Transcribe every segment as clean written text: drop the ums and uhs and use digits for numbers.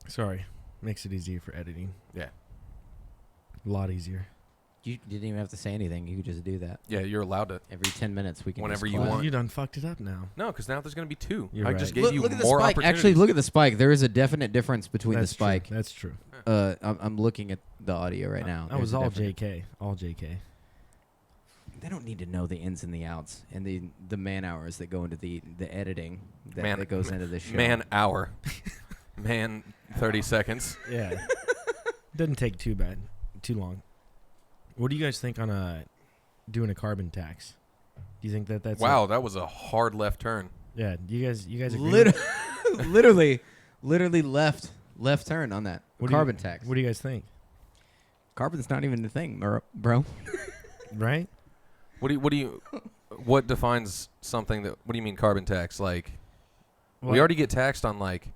Sorry. Makes it easier for editing. Yeah. A lot easier. You didn't even have to say anything. You could just do that. Yeah, you're allowed to. Every 10 minutes we can Whenever just you clap. want. You done fucked it up now. No, because now there's going to be 2. You're I right. just gave you Look at the more spike. opportunities. Actually, look at the spike. There is a definite difference between That's the spike. True. That's true. I'm looking at the audio right now. That was There's a all definite- JK. All JK. They don't need to know the ins and the outs and the man hours that go into the editing that goes into this show. Man hour. Man 30 seconds. Yeah. Doesn't take too long. What do you guys think on doing a carbon tax? Do you think that's Wow, that was a hard left turn. Yeah, you guys agree? literally left turn on that carbon tax. What do you guys think? Carbon's not even a thing, bro. Right? What defines something that? What do you mean carbon tax? Like, Well, we already get taxed on like,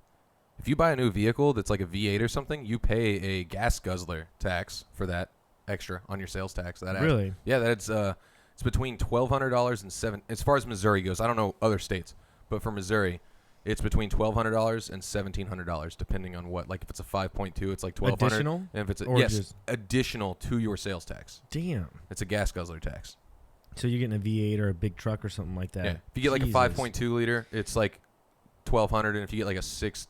if you buy a new vehicle that's like a V8 or something, you pay a gas guzzler tax for that extra on your sales tax. Really? Yeah, that's it's between $1,200 and $700. As far as Missouri goes, I don't know other states, but for Missouri, it's between $1,200 and $1,700, depending on what. Like if it's a 5.2, it's like $1,200. Additional? And if it's Or just additional to your sales tax. Damn. It's a gas guzzler tax. So you're getting a V8 or a big truck or something like that. Yeah. If you get like Jesus. a 5.2 liter, it's like $1,200, and if you get like a 6.2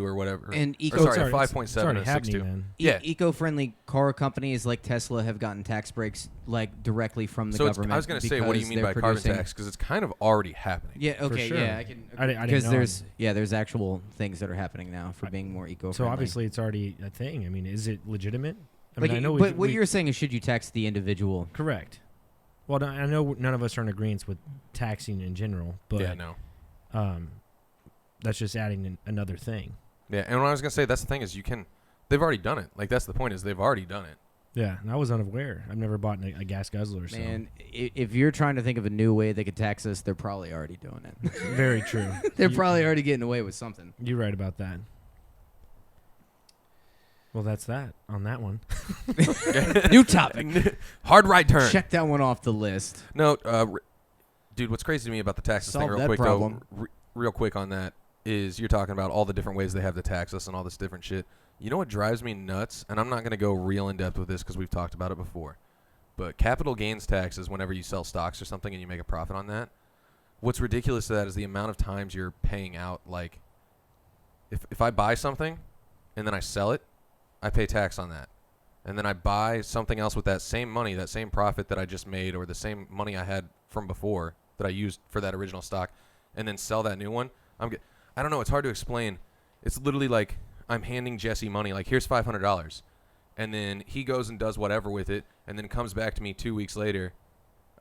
or whatever, And a 5.7 it's already and a happening 6.2. then. Yeah. Eco-friendly car companies like Tesla have gotten tax breaks like directly from the government. I was going to say, what do you mean by carbon tax? Because it's kind of already happening. Yeah. Okay. sure. Yeah. I can. I didn't Because know. there's actual things that are happening now for being more eco-friendly. So obviously it's already a thing. I mean, is it legitimate? I Like, mean, I know. but what you're saying is, should you tax the individual? correct. Well, I know none of us are in agreement with taxing in general, but Yeah, no. that's just adding another thing. Yeah, and what I was going to say, that's the thing is they've already done it. Like, that's the point is they've already done it. Yeah, and I was unaware. I've never bought a gas guzzler. Man, if you're trying to think of a new way they could tax us, they're probably already doing it. So very true. They're probably already getting away with something. You're right about that. Well, that's that on that one. New topic. Hard right turn. Check that one off the list. No, dude, what's crazy to me about the taxes Solve thing real that quick, problem. though, real quick on that, is you're talking about all the different ways they have to tax us and all this different shit. You know what drives me nuts? And I'm not going to go real in-depth with this because we've talked about it before. But capital gains taxes, whenever you sell stocks or something and you make a profit on that, what's ridiculous to that is the amount of times you're paying out. Like, if I buy something and then I sell it, I pay tax on that. And then I buy something else with that same money, that same profit that I just made, or the same money I had from before that I used for that original stock, and then sell that new one. I don't know. It's hard to explain. It's literally like I'm handing Jesse money. Like, here's $500. And then he goes and does whatever with it, and then comes back to me 2 weeks later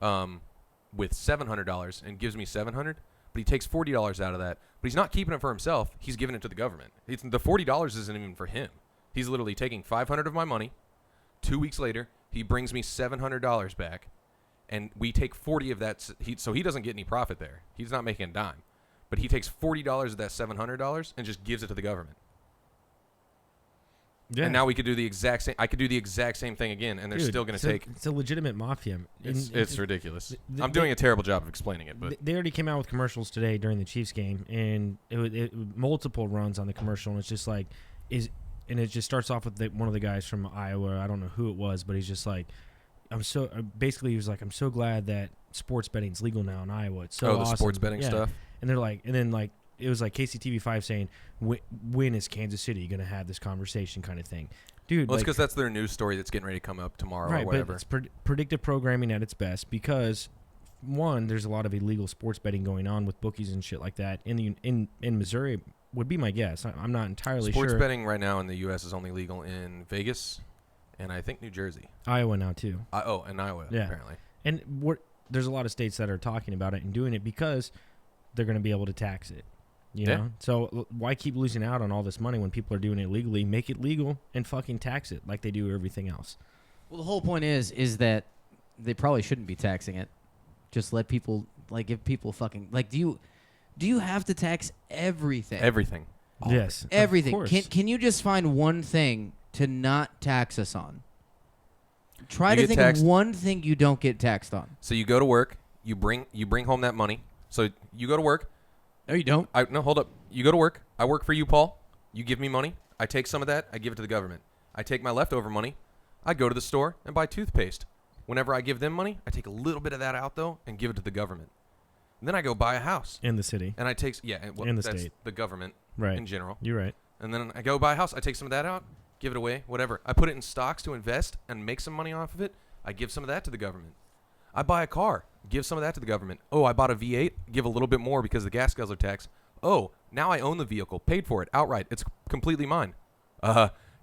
with $700 and gives me $700. But he takes $40 out of that. But he's not keeping it for himself. He's giving it to the government. The $40 isn't even for him. He's literally taking $500 of my money. 2 weeks later, he brings me $700 back, and we take 40 of that. So he doesn't get any profit there. He's not making a dime. But he takes $40 of that $700 and just gives it to the government. Yeah. And now we could do the exact same. I could do the exact same thing again, and they're still going to take. It's a legitimate mafia. It's ridiculous. I'm doing a terrible job of explaining it, but They already came out with commercials today during the Chiefs game, and it multiple runs on the commercial, and it's just like, and it just starts off with one of the guys from Iowa. I don't know who it was, but he's just like, basically he was like, I'm so glad that sports betting's legal now in Iowa. It's so awesome. The sports betting stuff. And they're like, and then like it was like KCTV5 saying, when is Kansas City going to have this conversation kind of thing, dude? Well, it's because that's their news story that's getting ready to come up tomorrow or whatever. But it's predictive programming at its best because, one, there's a lot of illegal sports betting going on with bookies and shit like that in Missouri. Would be my guess. I'm not entirely sure. Sports betting right now in the U.S. is only legal in Vegas and I think New Jersey. Iowa now too. And Iowa apparently. And there's a lot of states that are talking about it and doing it because they're going to be able to tax it. You know? So why keep losing out on all this money when people are doing it legally? Make it legal and fucking tax it like they do everything else. Well, the whole point is that they probably shouldn't be taxing it. Just let people, like, give people fucking, like, do you have to tax everything? Everything. Yes. Everything. Of course. Can you just find one thing to not tax us on? Try to think taxed. of one thing you don't get taxed on. So you go to work, you bring home that money. So you go to work. No, you don't. No, hold up. You go to work. I work for you, Paul. You give me money. I take some of that, I give it to the government. I take my leftover money, I go to the store and buy toothpaste. Whenever I give them money, I take a little bit of that out, though, and give it to the government. And then I go buy a house. In the city. And I take, in the that's state. the government Right. in general. You're right. And then I go buy a house. I take some of that out, give it away, whatever. I put it in stocks to invest and make some money off of it. I give some of that to the government. I buy a car, give some of that to the government. Oh, I bought a V8, give a little bit more because of the gas guzzler tax. Oh, now I own the vehicle, paid for it outright. It's completely mine.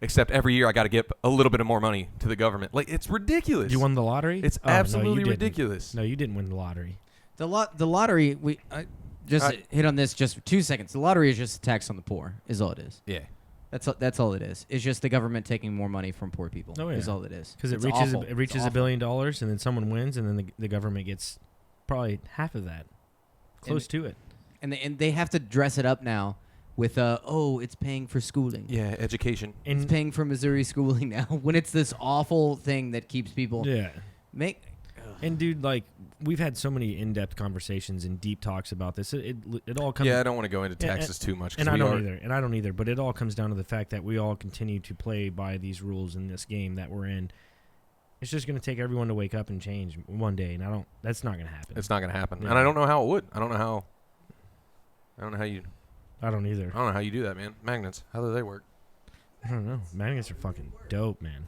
Except every year I got to give a little bit of more money to the government. Like, it's ridiculous. You won the lottery? It's Oh, no, you absolutely didn't. ridiculous. No, you didn't win the lottery. The lottery, we just hit on this just for 2 seconds. The lottery is just a tax on the poor, is all it is. Yeah. That's all it is. It's just the government taking more money from poor people. Oh, yeah. Is all it is. Because it It's reaches awful. it reaches It's $1 awful. billion, and then someone wins, and then the government gets probably half of that, close to it. And they have to dress it up now with it's paying for schooling. Yeah, education. It's And paying for Missouri schooling now when it's this awful thing that keeps people yeah, make. and dude, like we've had so many in-depth conversations and deep talks about this. It all comes. Yeah, I don't want to go into taxes too much. 'Cause And I we don't are- either. And I don't either. But it all comes down to the fact that we all continue to play by these rules in this game that we're in. It's just going to take everyone to wake up and change one day, and that's not going to happen. It's not going to happen. Yeah. And I don't know how it would. I don't know how you I don't either. I don't know how you do that, man. Magnets, how do they work? I don't know. Magnets are fucking dope, man.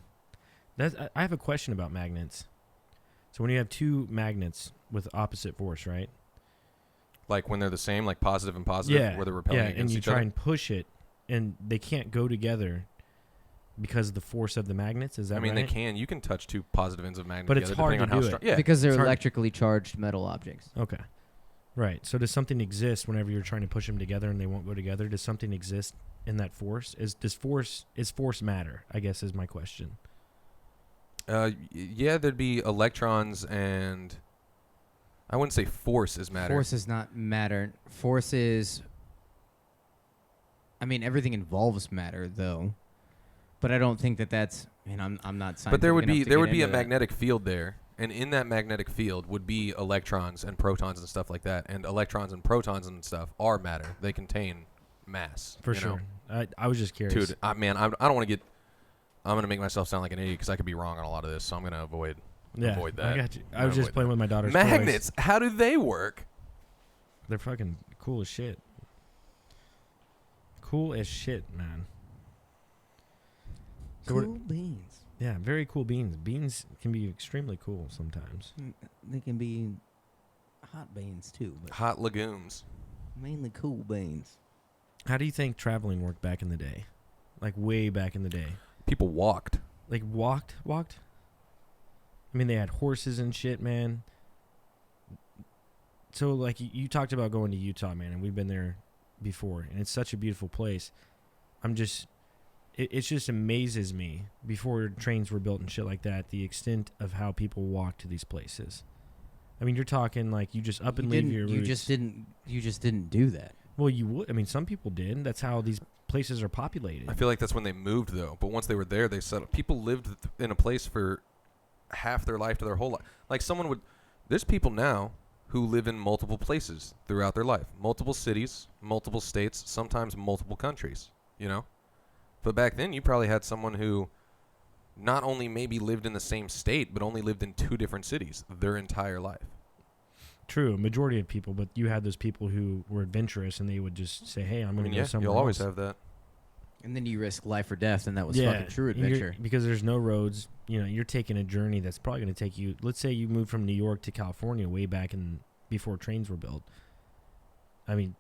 I have a question about magnets. So when you have two magnets with opposite force, right? Like when they're the same, like positive and positive, Yeah. where they're repelling Yeah, and against you each try other? and push it, and they can't go together because of the force of the magnets. Is that I mean, right? they can. You can touch two positive ends of magnet But it's together, hard depending to on do how it. strong. Yeah, Because they're It's hard. electrically charged metal objects. Okay. Right. So does something exist whenever you're trying to push them together and they won't go together? Does something exist in that force? Is force matter? I guess is my question. yeah, there'd be electrons and I wouldn't say force is matter. Force is not matter. Force is. I mean, everything involves matter, though. But I don't think that's. I mean, I'm not. But there would scientific be enough to get a into that. magnetic field there, and in that magnetic field would be electrons and protons and stuff like that. And electrons and protons and stuff are matter. They contain mass. For you sure. know? I was just curious. Dude, I don't want to get. I'm gonna make myself sound like an idiot because I could be wrong on a lot of this, so I'm gonna avoid that. I got you. I I'm was just avoid playing that. with my daughter's Magnets. toys. How do they work? They're fucking cool as shit. Cool as shit, man. So what- Cool beans. yeah, very cool beans. Beans can be extremely cool sometimes. They can be hot beans too, but Hot legumes. mainly cool beans. How do you think traveling worked back in the day? Like way back in the day. People walked. Like walked? I mean, they had horses and shit, man. So, like, you talked about going to Utah, man, and we've been there before, and it's such a beautiful place. It just amazes me, before trains were built and shit like that, the extent of how people walk to these places. I mean, you're talking, like, you just up and leave your roots. You just didn't do that. Well, you would. I mean, some people did. That's how these places are populated. I feel like that's when they moved, though. But once they were there, they settled. People lived in a place for half their life to their whole life. Like someone would. There's people now who live in multiple places throughout their life, multiple cities, multiple states, sometimes multiple countries. You know. But back then, you probably had someone who not only maybe lived in the same state, but only lived in two different cities their entire life. True, a majority of people, but you had those people who were adventurous and they would just say, "Hey, I'm I going mean, to go yeah, somewhere you'll always else." have that. And then you risk life or death, and that was Yeah, fucking true and you're- adventure. because there's no roads. You know, you're taking a journey that's probably going to take you. Let's say you moved from New York to California way back in before trains were built. I mean,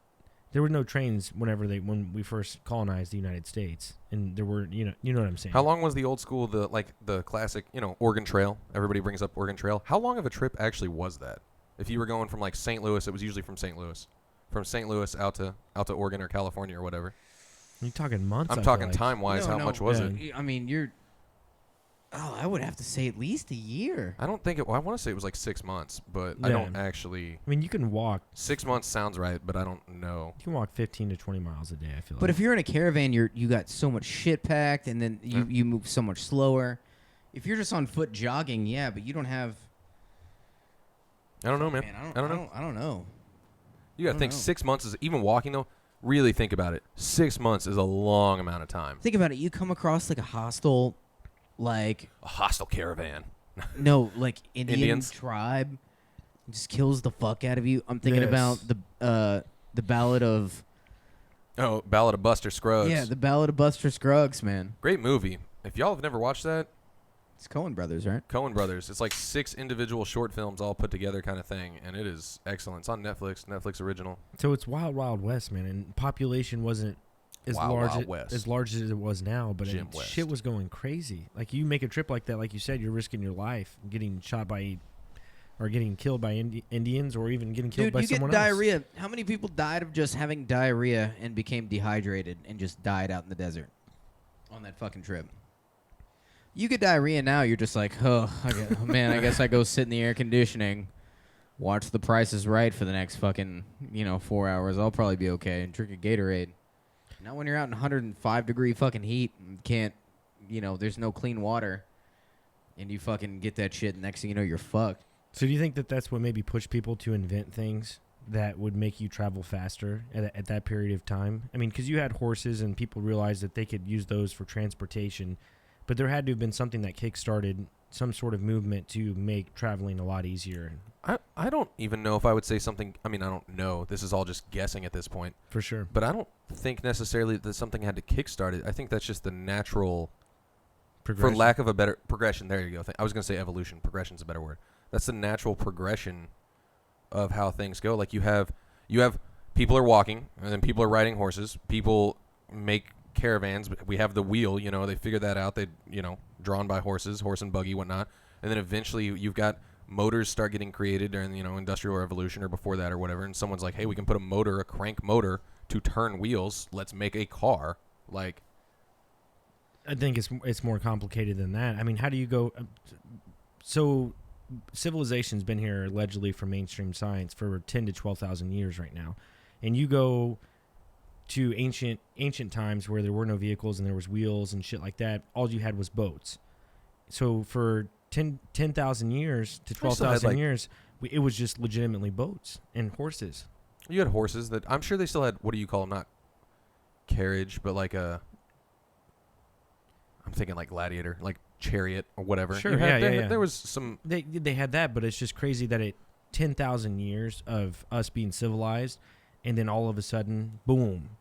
there were no trains when we first colonized the United States, and there were you know what I'm saying. How long was the old school, the classic, Oregon Trail? Everybody brings up Oregon Trail. How long of a trip actually was that? If you were going from like St. Louis, it was usually from St. Louis out to Oregon or California or whatever. You're talking months. I'm I talking feel like. time wise. How much was Yeah. it? I mean, you're. Oh, I would have to say at least a year. I don't think it. Well, I want to say it was like 6 months, but I Yeah. don't actually. I mean, you can walk. 6 months sounds right, but I don't know. You can walk 15 to 20 miles a day. I feel. But like. if you're in a caravan, you got so much shit packed, and then Yeah. you move so much slower. If you're just on foot jogging, yeah, but you don't have. I don't know, man. Man, I don't know. I don't know. You got to I think don't know. 6 months is even walking though. really think about it, 6 months is a long amount of time. Think about it. You come across like a hostile, like A hostile caravan. no, like Indians? tribe, just kills the fuck out of you. I'm thinking Yes. about the Ballad of Oh, Ballad of Buster Scruggs. the Ballad of Buster Scruggs, man. Great movie. If y'all have never watched that, It's Coen Brothers, right? Coen Brothers. It's like 6 individual short films all put together kind of thing, and it is excellent. It's on Netflix original. So it's Wild Wild West, man, and population wasn't as Wild large Wild West. as large as it was now, but Jim West. shit was going crazy. Like you make a trip like that, like you said, you're risking your life, getting shot by, or getting killed by Indians, or even getting killed Dude, by you get someone else. diarrhea. How many people died of just having diarrhea and became dehydrated and just died out in the desert on that fucking trip? You get diarrhea now, you're just like, man, I guess I go sit in the air conditioning, watch The Price is Right for the next fucking 4 hours. I'll probably be okay, and drink a Gatorade. Not when you're out in 105 degree fucking heat and can't, there's no clean water, and you fucking get that shit. And next thing you know, you're fucked. So do you think that that's what maybe pushed people to invent things that would make you travel faster at that period of time? I mean, because you had horses and people realized that they could use those for transportation, but there had to have been something that kick-started some sort of movement to make traveling a lot easier. I don't even know if I would say something. I mean, I don't know. This is all just guessing at this point. For sure. But I don't think necessarily that something had to kickstart it. I think that's just the natural, for lack of a better progression. There you go. I was going to say evolution. Progression's a better word. That's the natural progression of how things go. Like you have people are walking, and then people are riding horses. People make caravans. We have the wheel. They figured that out. They drawn by horse and buggy, whatnot. And then eventually you've got motors start getting created during Industrial Revolution or before that or whatever. And someone's like, hey, we can put a crank motor to turn wheels. Let's make a car. Like, I think it's more complicated than that. I mean, how do you go? So civilization's been here allegedly for mainstream science for 10 to 12,000 years right now, and you go to ancient times where there were no vehicles and there was wheels and shit like that. All you had was boats. So for 10,000 years to 12,000 years, it was just legitimately boats and horses. You had horses that I'm sure they still had. What do you call them? Not carriage, but like I'm thinking like gladiator, like chariot or whatever. Sure, yeah. There was some. They had that, but it's just crazy that 10,000 years of us being civilized, and then all of a sudden, boom,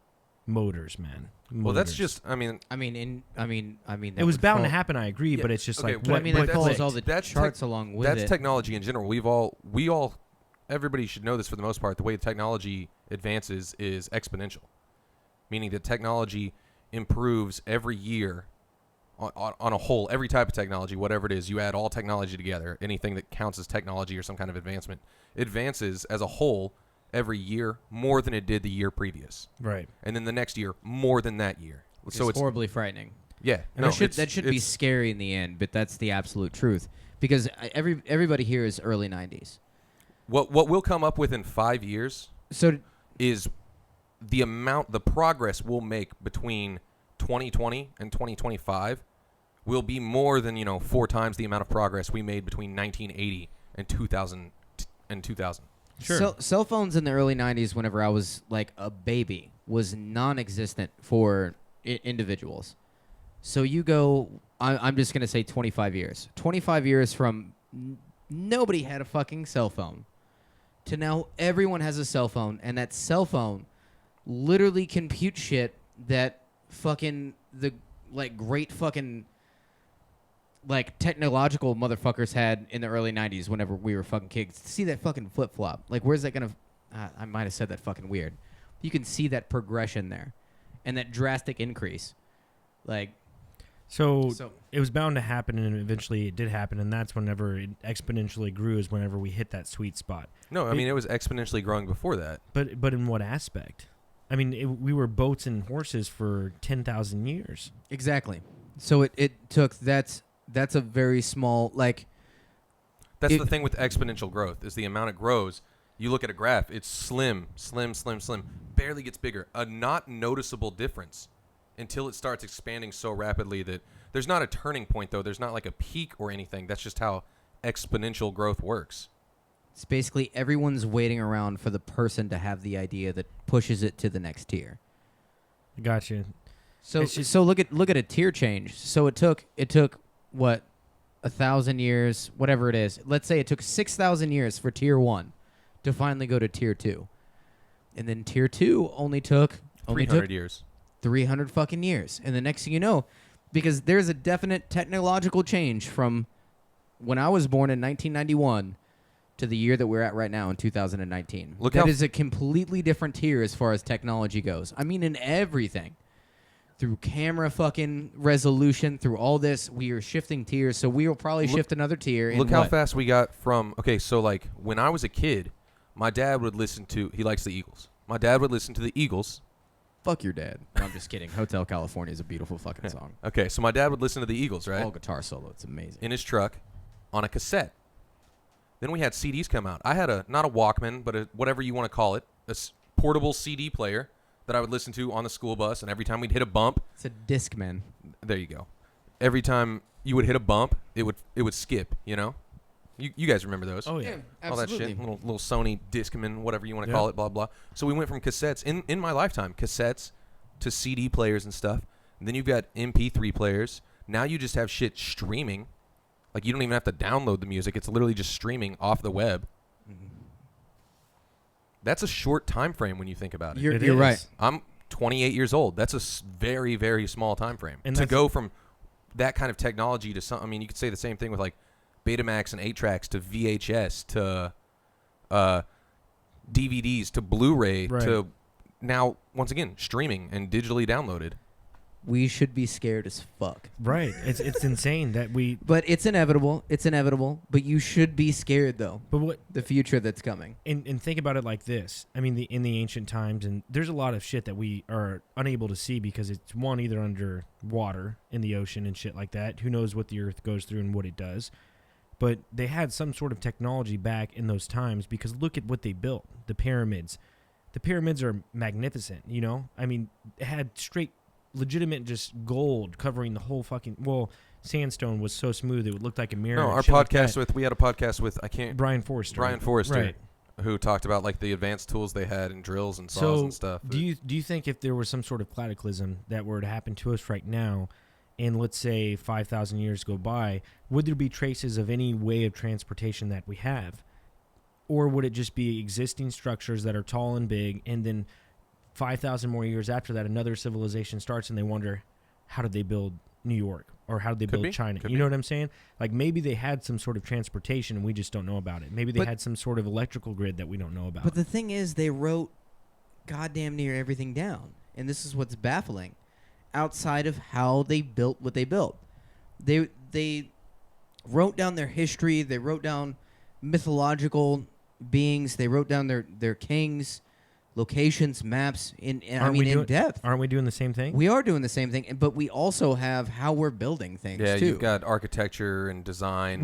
motors, man. Well, that's just. I mean, It was bound to happen. I agree, but it's just okay, like. but I mean, that follows clicked. all the That's charts along with That's it. technology in general. We all, everybody should know this for the most part. The way technology advances is exponential, meaning that technology improves every year on a whole. Every type of technology, whatever it is, you add all technology together. Anything that counts as technology or some kind of advancement advances as a whole every year more than it did the year previous. Right. And then the next year more than that year. So it's horribly frightening. Yeah. And that should be scary in the end, but that's the absolute truth. Because everybody here is early 90s. What we'll come up with in 5 years is the progress we'll make between 2020 and 2025 will be more than 4 times the amount of progress we made between 1980 and 2000. Sure. Cell phones in the early 90s, whenever I was like a baby, was non-existent for individuals. So you go, I'm just going to say 25 years. 25 years from nobody had a fucking cell phone to now everyone has a cell phone, and that cell phone literally compute shit that fucking great fucking technological motherfuckers had in the early 90s whenever we were fucking kids. See that fucking flip-flop. Where's that gonna... I might have said that fucking weird. You can see that progression there and that drastic increase. So it was bound to happen, and eventually it did happen, and that's whenever it exponentially grew is whenever we hit that sweet spot. No, I mean, it was exponentially growing before that. But in what aspect? I mean, we were boats and horses for 10,000 years. Exactly. So it took... That's a very small, That's the thing with exponential growth, is the amount it grows. You look at a graph, it's slim, barely gets bigger. A not noticeable difference until it starts expanding so rapidly that there's not a turning point, though. There's not like a peak or anything. That's just how exponential growth works. It's basically everyone's waiting around for the person to have the idea that pushes it to the next tier. Gotcha. So It's just- so look at a tier change. So it took what, 1,000 years, whatever it is. Let's say it took 6,000 years for tier 1 to finally go to tier 2. And then tier 2 only took 300 years. 300 fucking years. And the next thing you know, because there's a definite technological change from when I was born in 1991 to the year that we're at right now in 2019. Look That how is a completely different tier as far as technology goes. I mean, in everything. Through camera fucking resolution, through all this, we are shifting tiers. So we will probably shift another tier. Look in how what? fast we got from, okay, so like when I was a kid, my dad would listen to, he likes the Eagles. My dad would listen to the Eagles. Fuck your dad. No, I'm just kidding. Hotel California is a beautiful fucking song. Okay, so my dad would listen to the Eagles, right? All guitar solo. It's amazing. In his truck on a cassette. Then we had CDs come out. I had not a Walkman, but whatever you want to call it, portable CD player that I would listen to on the school bus, and every time we'd hit a bump, It's a Discman. there you go. Every time you would hit a bump, it would skip, you know? You guys remember those? Oh yeah. All that shit. Little Sony Discman, whatever you want to Yeah. call it, blah, blah. So we went from cassettes, in my lifetime, cassettes to CD players and stuff. And then you've got MP3 players. Now you just have shit streaming. Like, you don't even have to download the music. It's literally just streaming off the web. That's a short time frame when you think about it. You're is. right. I'm 28 years old. That's a very, very small time frame. And to that's- go from that kind of technology to some, I mean, you could say the same thing with like Betamax and 8-tracks to VHS to DVDs to Blu-ray Right. to now, once again, streaming and digitally downloaded. We should be scared as fuck. Right. It's insane that we. But it's inevitable. It's inevitable. But you should be scared, though. But what? The future that's coming. And think about it like this. I mean, in the ancient times, and there's a lot of shit that we are unable to see because it's one, either under water in the ocean and shit like that. Who knows what the earth goes through and what it does. But they had some sort of technology back in those times because look at what they built. The pyramids. The pyramids are magnificent, you know? I mean, it had straight, legitimate just gold covering the whole fucking... Well, sandstone was so smooth it looked like a mirror. No, and our shit like podcast that. we had a podcast with, Brian Forrester. Right. who talked about like the advanced tools they had and drills and saws and stuff. Do you think if there was some sort of cataclysm that were to happen to us right now, and let's say 5,000 years go by, would there be traces of any way of transportation that we have? Or would it just be existing structures that are tall and big, and then 5,000 more years after that, another civilization starts and they wonder, how did they build New York? Or how did they build China? You know what I'm saying? Like maybe they had some sort of transportation and we just don't know about it. Maybe they had some sort of electrical grid that we don't know about. But the thing is, they wrote goddamn near everything down. And this is what's baffling. Outside of how they built what they built. They wrote down their history. They wrote down mythological beings. They wrote down their kings, locations, maps in depth. Aren't we doing the same thing? We are doing the same thing, but we also have how we're building things too. You've got architecture and design.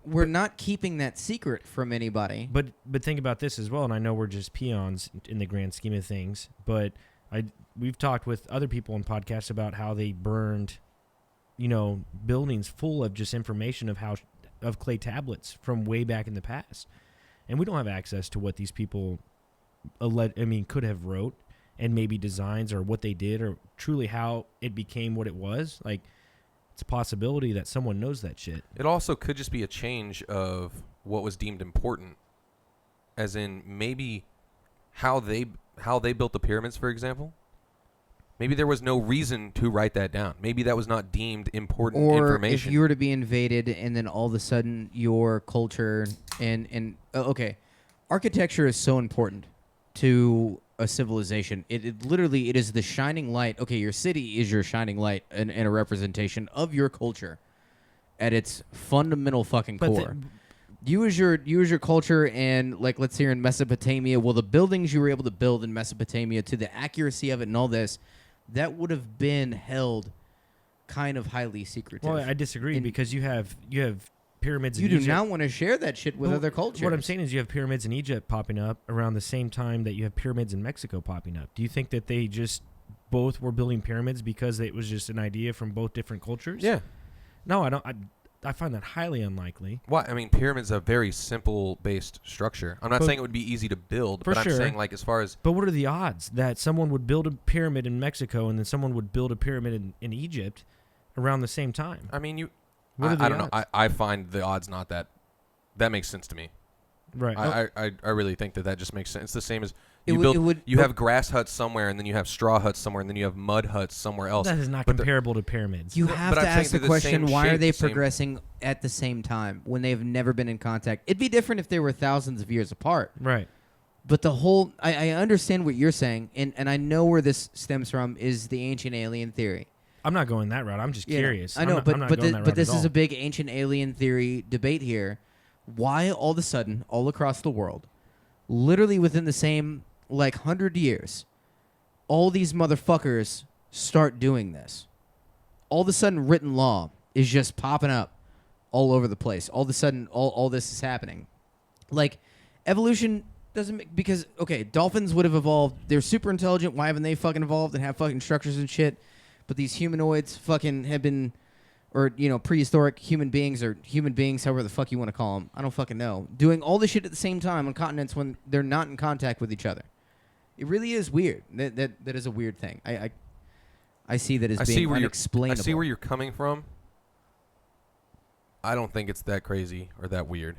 We're not keeping that secret from anybody. But think about this as well, and I know we're just peons in the grand scheme of things, but we've talked with other people on podcasts about how they burned, buildings full of just information of clay tablets from way back in the past, and we don't have access to what these people, could have wrote, and maybe designs or what they did or truly how it became what it was. Like, it's a possibility that someone knows that shit. It also could just be a change of what was deemed important, as in maybe how they built the pyramids, for example. Maybe there was no reason to write that down. Maybe that was not deemed important information. Or if you were to be invaded and then all of a sudden your culture okay, architecture is so important to a civilization. It literally is the shining light. Okay, your city is your shining light and a representation of your culture at its fundamental fucking core. You as your culture, and like let's say you're in Mesopotamia, well, the buildings you were able to build in Mesopotamia to the accuracy of it and all this, that would have been held kind of highly secretive. Well, I disagree because you have pyramids in You do Egypt. not want to share that shit with other cultures. What I'm saying is you have pyramids in Egypt popping up around the same time that you have pyramids in Mexico popping up. Do you think that they just both were building pyramids because it was just an idea from both different cultures? Yeah. No, I don't. I find that highly unlikely. Why? I mean, pyramid's a very simple based structure. I'm not But- saying it would be easy to build, For but sure. I'm saying like as far as But what are the odds that someone would build a pyramid in Mexico and then someone would build a pyramid in Egypt around the same time? I mean, What are the I don't know. odds? I find the odds not that makes sense to me. Right. I really think that just makes sense. It's the same as It you would- build. it would- You have grass huts somewhere, and then you have straw huts somewhere, and then you have mud huts somewhere else. that is not But the- comparable to pyramids. You No, have but to I'm saying ask the they're the question, same why are shape, they the same- progressing at the same time when they've never been in contact? It'd be different if they were thousands of years apart. Right. But the whole, I understand what you're saying, and I know where this stems from is the ancient alien theory. I'm not going that route. I'm just You know, curious. I know, I'm but not but, going that route this at is all. a big ancient alien theory debate here. Why all of a sudden, all across the world, literally within the same 100 years, all these motherfuckers start doing this? All of a sudden, written law is just popping up all over the place. All of a sudden, all this is happening. Evolution doesn't make, because okay, dolphins would have evolved. They're super intelligent. Why haven't they fucking evolved and have fucking structures and shit? But these humanoids fucking have been, or prehistoric human beings, or human beings, however the fuck you want to call them. I don't fucking know. Doing all this shit at the same time on continents when they're not in contact with each other. It really is weird. That is a weird thing. I see that as being unexplainable. I see where you're coming from. I don't think it's that crazy or that weird.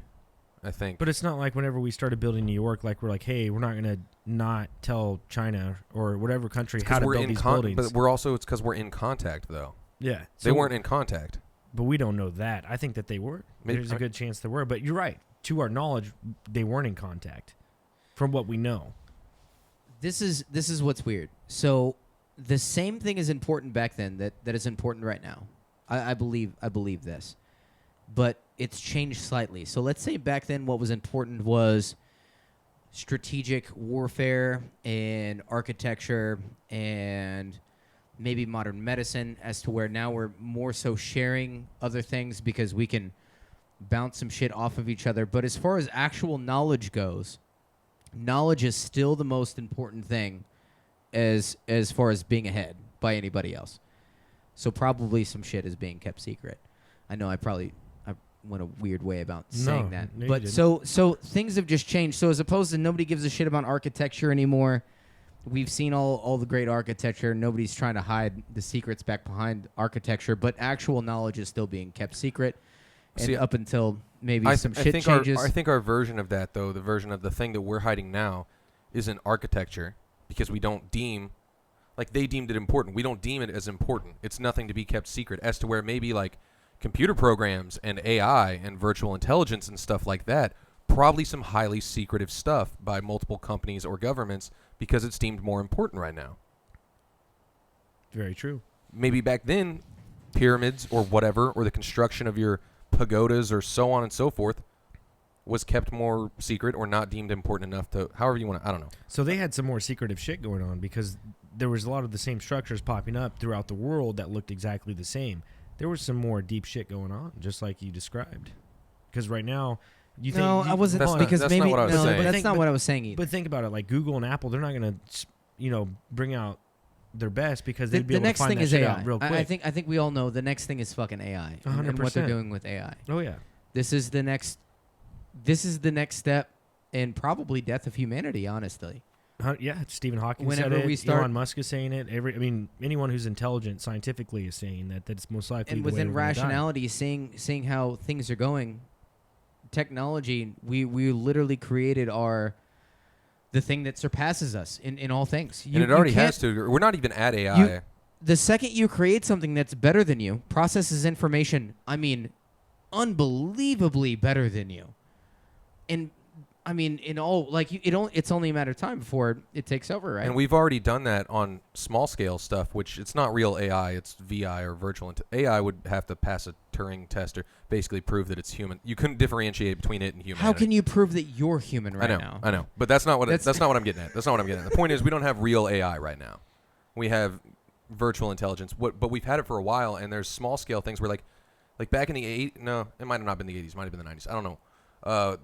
I think. But it's not like whenever we started building New York, we're like, hey, we're not going to not tell China or whatever country how to build these buildings. But we're also, it's because we're in contact, though. Yeah. They weren't in contact. But we don't know that. I think that they were. There's a good chance they were. But you're right. To our knowledge, they weren't in contact from what we know. This is what's weird. So the same thing is important back then that is important right now. I believe this. But it's changed slightly. So let's say back then what was important was strategic warfare and architecture and maybe modern medicine, as to where now we're more so sharing other things because we can bounce some shit off of each other. But as far as actual knowledge goes, knowledge is still the most important thing as far as being ahead by anybody else. So probably some shit is being kept secret. I know I went a weird way about saying that. No, you But didn't. so things have just changed. So as opposed to nobody gives a shit about architecture anymore, we've seen all the great architecture. Nobody's trying to hide the secrets back behind architecture, but actual knowledge is still being kept secret. And See, up until maybe I some shit think changes. I think our version of that, though, the version of the thing that we're hiding now, isn't architecture, because we don't deem, they deemed it important. We don't deem it as important. It's nothing to be kept secret, as to where maybe computer programs and AI and virtual intelligence and stuff like that, probably some highly secretive stuff by multiple companies or governments because it's deemed more important right now. Very true. Maybe back then, pyramids or whatever, or the construction of your pagodas or so on and so forth, was kept more secret or not deemed important enough to, however you want to, I don't know. So they had some more secretive shit going on because there was a lot of the same structures popping up throughout the world that looked exactly the same. There was some more deep shit going on, just like you described. Because right now, you think... No, I wasn't, That's not- because that's maybe... not what I was no, saying. but that's Think- not but- what I was saying either. But think about it, like Google and Apple, they're not going to, bring out their best because The they'd be able to next find thing that is shit AI. out real quick. I think we all know the next thing is fucking AI and what they're 100%. doing with AI. Oh, yeah. This is the next step in probably death of humanity, honestly. Yeah, Stephen Hawking Whenever said it. we start- Elon Musk is saying it. Anyone who's intelligent scientifically is saying that it's most likely And the way within we're gonna die. rationality, seeing how things are going, technology, we literally created the thing that surpasses us in all things. And it already has to. We're not even at AI. The second you create something that's better than you, processes information, unbelievably better than you. And in all, it's only a matter of time before it takes over, right? And we've already done that on small scale stuff, which it's not real AI, it's VI or virtual. AI would have to pass a Turing test or basically prove that it's human. You couldn't differentiate between it and humanity. How can you prove that you're human right now? I know, but that's not what that's not what I'm getting at. That's not what I'm getting at. The point is, we don't have real AI right now. We have virtual intelligence. But we've had it for a while, and there's small scale things where like back in the 80s. No, it might have not been the 80s. Might have been the 90s. I don't know.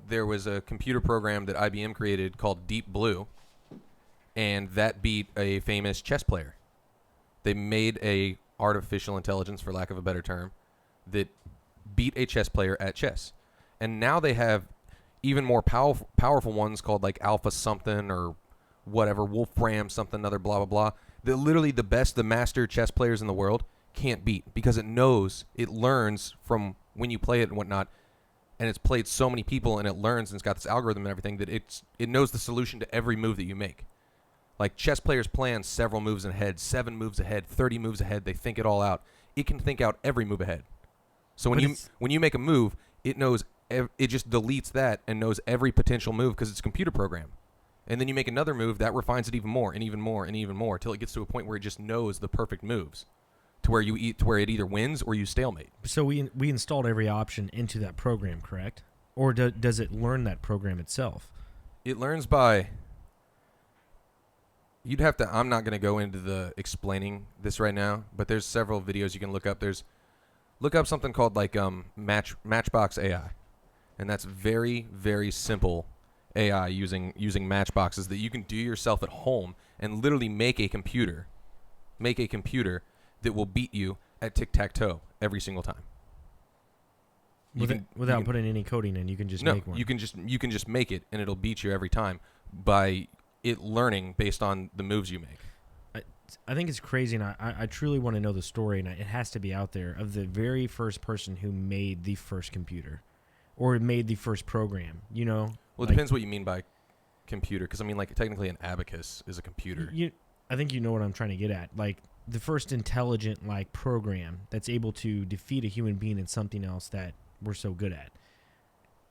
There was a computer program that IBM created called Deep Blue, and that beat a famous chess player. They made a artificial intelligence, for lack of a better term, that beat a chess player at chess. And now they have even more powerful ones called like Alpha something or whatever, Wolfram something, another blah, blah, blah. That literally the master chess players in the world can't beat because it learns from when you play it and whatnot. And it's played so many people and it learns and it's got this algorithm and everything that it knows the solution to every move that you make. Like chess players plan several moves ahead, 7 moves ahead, 30 moves ahead. They think it all out. It can think out every move ahead. So when you make a move, it knows it just deletes that and knows every potential move because it's a computer program. And then you make another move that refines it even more and even more and even more till it gets to a point where it just knows the perfect moves, to where it either wins or you stalemate. So we installed every option into that program, correct? Or does it learn that program itself? It learns by. You'd have to. I'm not going to go into the explaining this right now, but there's several videos you can look up. Look up something called like Matchbox AI, and that's very, very simple AI using matchboxes that you can do yourself at home and literally make a computer that will beat you at tic-tac-toe every single time. Without putting any coding in, you can just make one. You can just make it and it'll beat you every time by it learning based on the moves you make. I think it's crazy, and I truly want to know the story, and it has to be out there, of the very first person who made the first computer or made the first program, you know? Well, it depends what you mean by computer, because, I mean, like, technically an abacus is a computer. I think you know what I'm trying to get at. Like, the first intelligent, like, program that's able to defeat a human being in something else that we're so good at.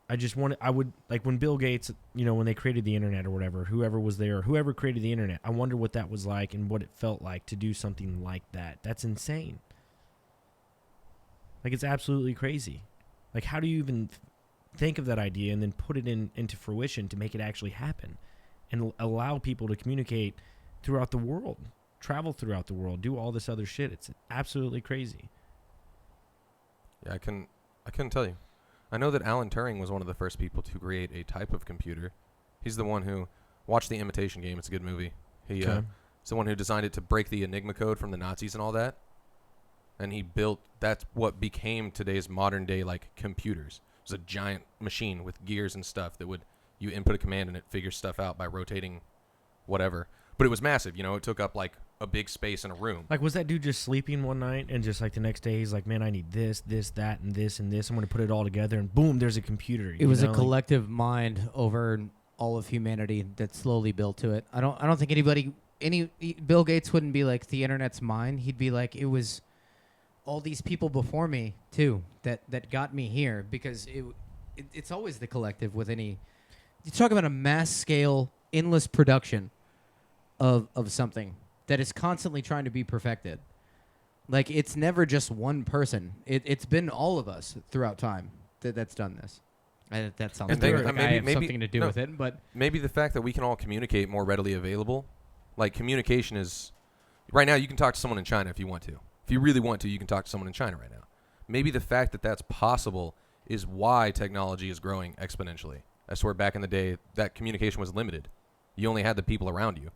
I would, like, when Bill Gates, you know, when they created the internet or whatever, whoever was there, whoever created the internet, I wonder what that was like and what it felt like to do something like that. That's insane. Like, it's absolutely crazy. Like, how do you even think of that idea and then put it into fruition to make it actually happen and allow people to communicate throughout the world, travel throughout the world, do all this other shit? It's absolutely crazy. Yeah, I couldn't tell you. I know that Alan Turing was one of the first people to create a type of computer. He's the one who watched The Imitation Game. It's a good movie. He's the one who designed it to break the Enigma code from the Nazis and all that. And that's what became today's modern day, like, computers. It was a giant machine with gears and stuff you input a command and it figures stuff out by rotating whatever. But it was massive, you know, it took up like a big space in a room. Like, was that dude just sleeping one night and just like the next day he's like, man, I need this, that, and this, and this. I'm going to put it all together and boom, there's a computer. It was a collective mind over all of humanity that slowly built to it. I don't think Bill Gates wouldn't be like the internet's mind. He'd be like, it was all these people before me too that got me here, because it's always the collective with any. You talk about a mass scale, endless production of something that is constantly trying to be perfected. Like, it's never just one person. It's been all of us throughout time that's done this. That sounds weird. Like I have something to do with it, but maybe the fact that we can all communicate more readily available. Like, communication is right now. You can talk to someone in China if you want to. If you really want to, you can talk to someone in China right now. Maybe the fact that that's possible is why technology is growing exponentially. I swear, back in the day, that communication was limited. You only had the people around you.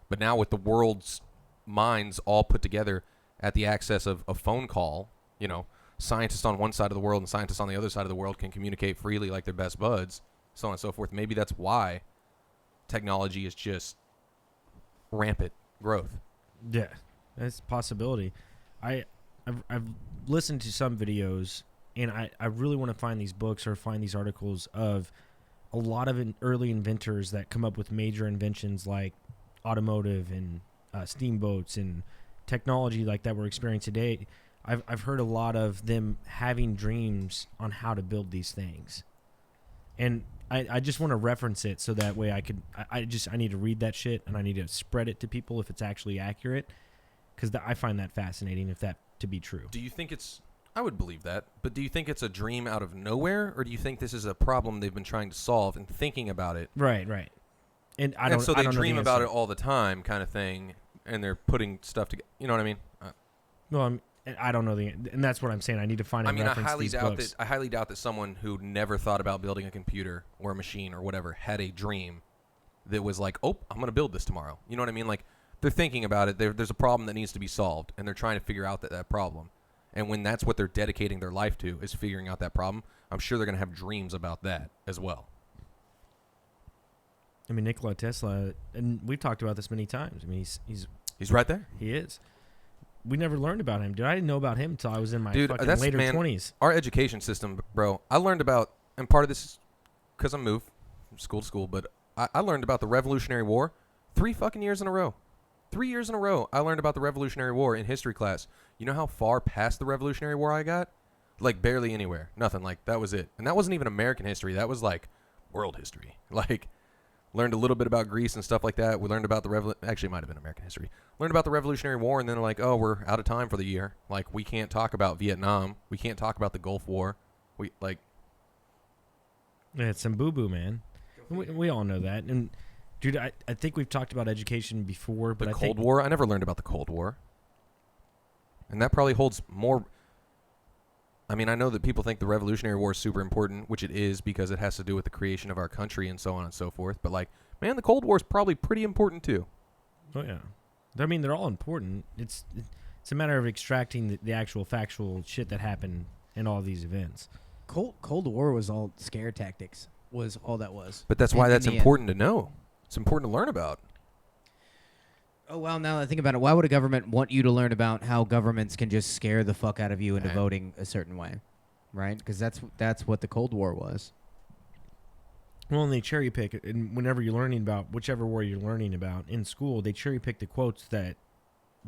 But now with the world's minds all put together at the access of a phone call, you know, scientists on one side of the world and scientists on the other side of the world can communicate freely like they're best buds, so on and so forth. Maybe that's why technology is just rampant growth. Yeah, that's a possibility. I've listened to some videos, and I really want to find these books or find these articles of a lot of early inventors that come up with major inventions like automotive and steamboats and technology like that we're experiencing today. I've heard a lot of them having dreams on how to build these things, and I just want to reference it so that way I need to read that shit and I need to spread it to people if it's actually accurate, because I find that fascinating if that to be true. Do you think it's? I would believe that, but do you think it's a dream out of nowhere, or do you think this is a problem they've been trying to solve and thinking about it? Right. And so they dream about it all the time, kind of thing, and they're putting stuff together. You know what I mean? Well, I don't know and that's what I'm saying. I need to find. I highly doubt that someone who never thought about building a computer or a machine or whatever had a dream that was like, oh, I'm going to build this tomorrow. You know what I mean? Like, they're thinking about it. There's a problem that needs to be solved, and they're trying to figure out that problem. And when that's what they're dedicating their life to is figuring out that problem, I'm sure they're going to have dreams about that as well. I mean, Nikola Tesla, and we've talked about this many times. I mean, He's right there. he is. We never learned about him, dude. I didn't know about him until I was in my fucking that's, later man, 20s. Our education system, bro, I learned about, and part of this is because I moved from school to school, but I learned about the Revolutionary War 3 fucking years in a row. 3 years in a row, I learned about the Revolutionary War in history class. You know how far past the Revolutionary War I got? Like, barely anywhere. Nothing. Like, that was it. And that wasn't even American history. That was, like, world history. Like, learned a little bit about Greece and stuff like that. We learned about the actually, it might have been American history. Learned about the Revolutionary War, and then like, oh, we're out of time for the year. Like, we can't talk about Vietnam. We can't talk about the Gulf War. We, like... Yeah, it's some boo-boo, man. We all know that. And, dude, I think we've talked about education before, but The Cold War? I never learned about the Cold War. And that probably holds more... I mean, I know that people think the Revolutionary War is super important, which it is because it has to do with the creation of our country and so on and so forth. But, like, man, the Cold War is probably pretty important, too. Oh, yeah. I mean, they're all important. It's a matter of extracting the actual factual shit that happened in all these events. Cold War was all scare tactics. Was all that was. But that's why that's important to know. It's important to learn about. Oh, well, now that I think about it, why would a government want you to learn about how governments can just scare the fuck out of you into voting a certain way? Right? Because that's what the Cold War was. Well, and they cherry pick it. And whenever you're learning about whichever war you're learning about in school, they cherry pick the quotes that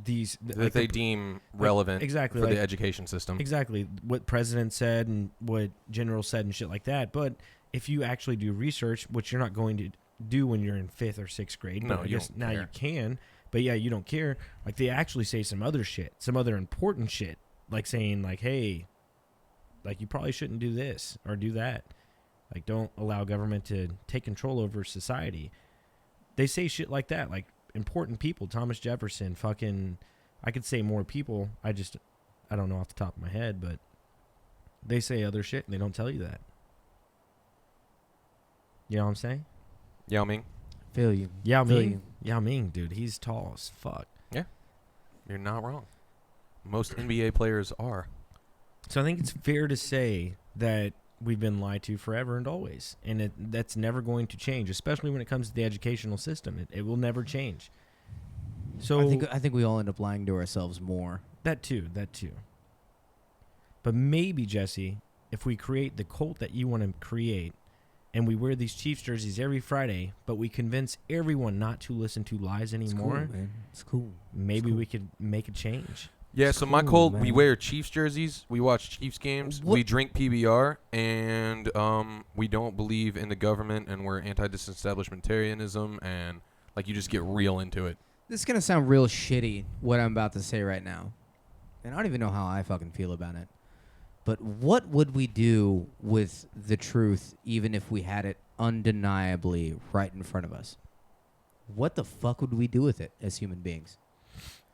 they deem relevant exactly, for the education system. Exactly. What presidents said and what generals said and shit like that. But if you actually do research, which you're not going to do when you're in 5th or 6th grade, no, but I guess now you can. But yeah, you don't care. Like, they actually say some other shit, some other important shit, like saying, like, hey, like, you probably shouldn't do this or do that. Like, don't allow government to take control over society. They say shit like that, like important people, Thomas Jefferson, fucking, I could say more people. I don't know off the top of my head, but they say other shit and they don't tell you that. You know what I'm saying? Yao Ming. Feel you. Yao Ming, dude, he's tall as fuck. Yeah, you're not wrong. Most NBA players are. So I think it's fair to say that we've been lied to forever and always, and that's never going to change, especially when it comes to the educational system. It will never change. So I think we all end up lying to ourselves more. That too. But maybe, Jesse, if we create the cult that you want to create, and we wear these Chiefs jerseys every Friday, but we convince everyone not to listen to lies anymore. It's cool, man. It's cool. Maybe we could make a change. Yeah, It's so my cool, cult, man. we wear Chiefs jerseys, we watch Chiefs games, What? we drink PBR, and we don't believe in the government, and we're anti-disestablishmentarianism, and like you just get real into it. This is going to sound real shitty, what I'm about to say right now. And I don't even know how I fucking feel about it. But what would we do with the truth even if we had it undeniably right in front of us? What the fuck would we do with it as human beings?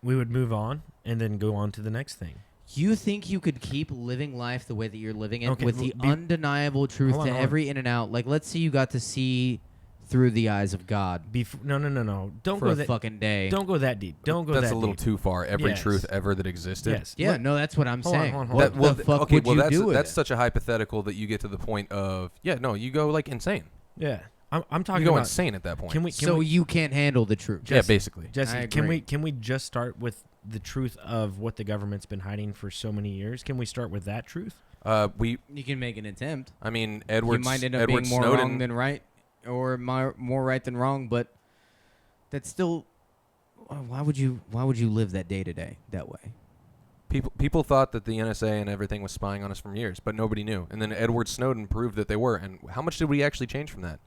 We would move on and then go on to the next thing. You think you could keep living life the way that you're living it Okay, with the undeniable truth hold to on. every in and out? Like, let's say you got to see through the eyes of God No. Don't for go a that. fucking day. Don't go that deep. Don't go that deep. That's a little too far. Every Yes. truth ever that existed. Yes. Yeah, no, that's what I'm Hold on, saying. hold on, What hold on. the fuck would you do with that's it? such a hypothetical that you get to the point of, you go like insane. Yeah. I'm talking You go about. insane at that point. Can we? So you can't handle the truth. yeah, basically. Jesse, I can agree. we just start with the truth of what the government's been hiding for so many years? Can we start with that truth? You can make an attempt. I mean, You Edward might end up Edward being more Snowden. wrong than right, or more right than wrong. But that's still. Why would you live that day to day that way? People thought that the NSA and everything was spying on us for years, but nobody knew. And then Edward Snowden proved that they were. And how much did we actually change from that?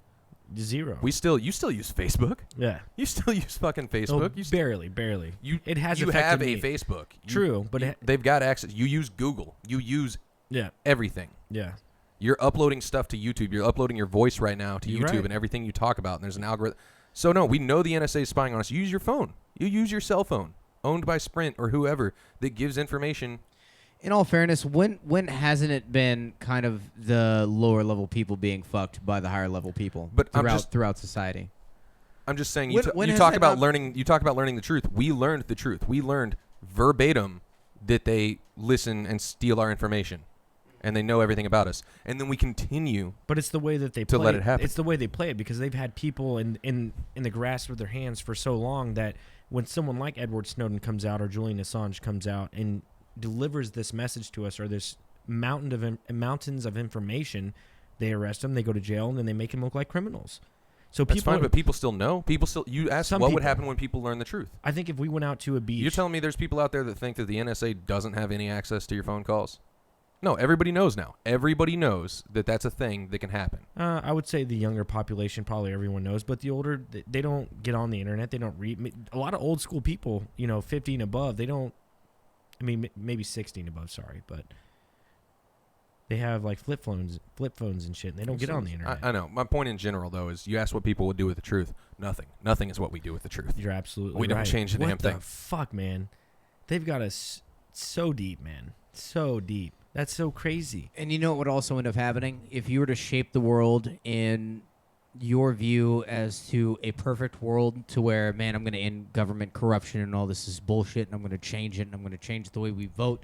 Zero. You still use Facebook. Yeah. You still use fucking Oh, Facebook. barely. You It has you affected have me. a Facebook. True, but they've got access. You use Google. You use yeah. everything. Yeah. You're uploading stuff to YouTube. You're uploading your voice right now to You're YouTube right. and everything you talk about. And there's an algorithm. So no, we know the NSA is spying on us. Use your phone. You use your cell phone, owned by Sprint or whoever, that gives information. In all fairness, when hasn't it been kind of the lower level people being fucked by the higher level people But throughout society? I'm just saying. When You has talk that about not- learning. You talk about learning the truth. We learned the truth. We learned verbatim that they listen and steal our information, and they know everything about us, and then we continue. But it's the way that they to play let it happen. It's the way they play it because they've had people in the grasp of their hands for so long that when someone like Edward Snowden comes out or Julian Assange comes out and delivers this message to us or this mountains of information, they arrest them, they go to jail, and then they make them look like criminals. So That's people, fine, but people still know. People still. You ask Some what would people. happen when people learn the truth. I think if we went out to a beach, You're telling me there's people out there that think that the NSA doesn't have any access to your phone calls? No, everybody knows now. Everybody knows that that's a thing that can happen. I would say the younger population, probably everyone knows, but the older, they don't get on the internet. They don't read. A lot of old school people, 50 and above, they don't. I mean, maybe 60 and above. Sorry, but they have like flip phones and shit. And they don't get on the internet. I know. My point in general, though, is you ask what people would do with the truth. Nothing. Nothing is what we do with the truth. You're absolutely We right. don't change the damn thing. What the fuck, man? They've got us so deep, man. So deep. That's so crazy. And you know what would also end up happening? If you were to shape the world in your view as to a perfect world to where, man, I'm going to end government corruption and all this is bullshit, and I'm going to change it, and I'm going to change the way we vote.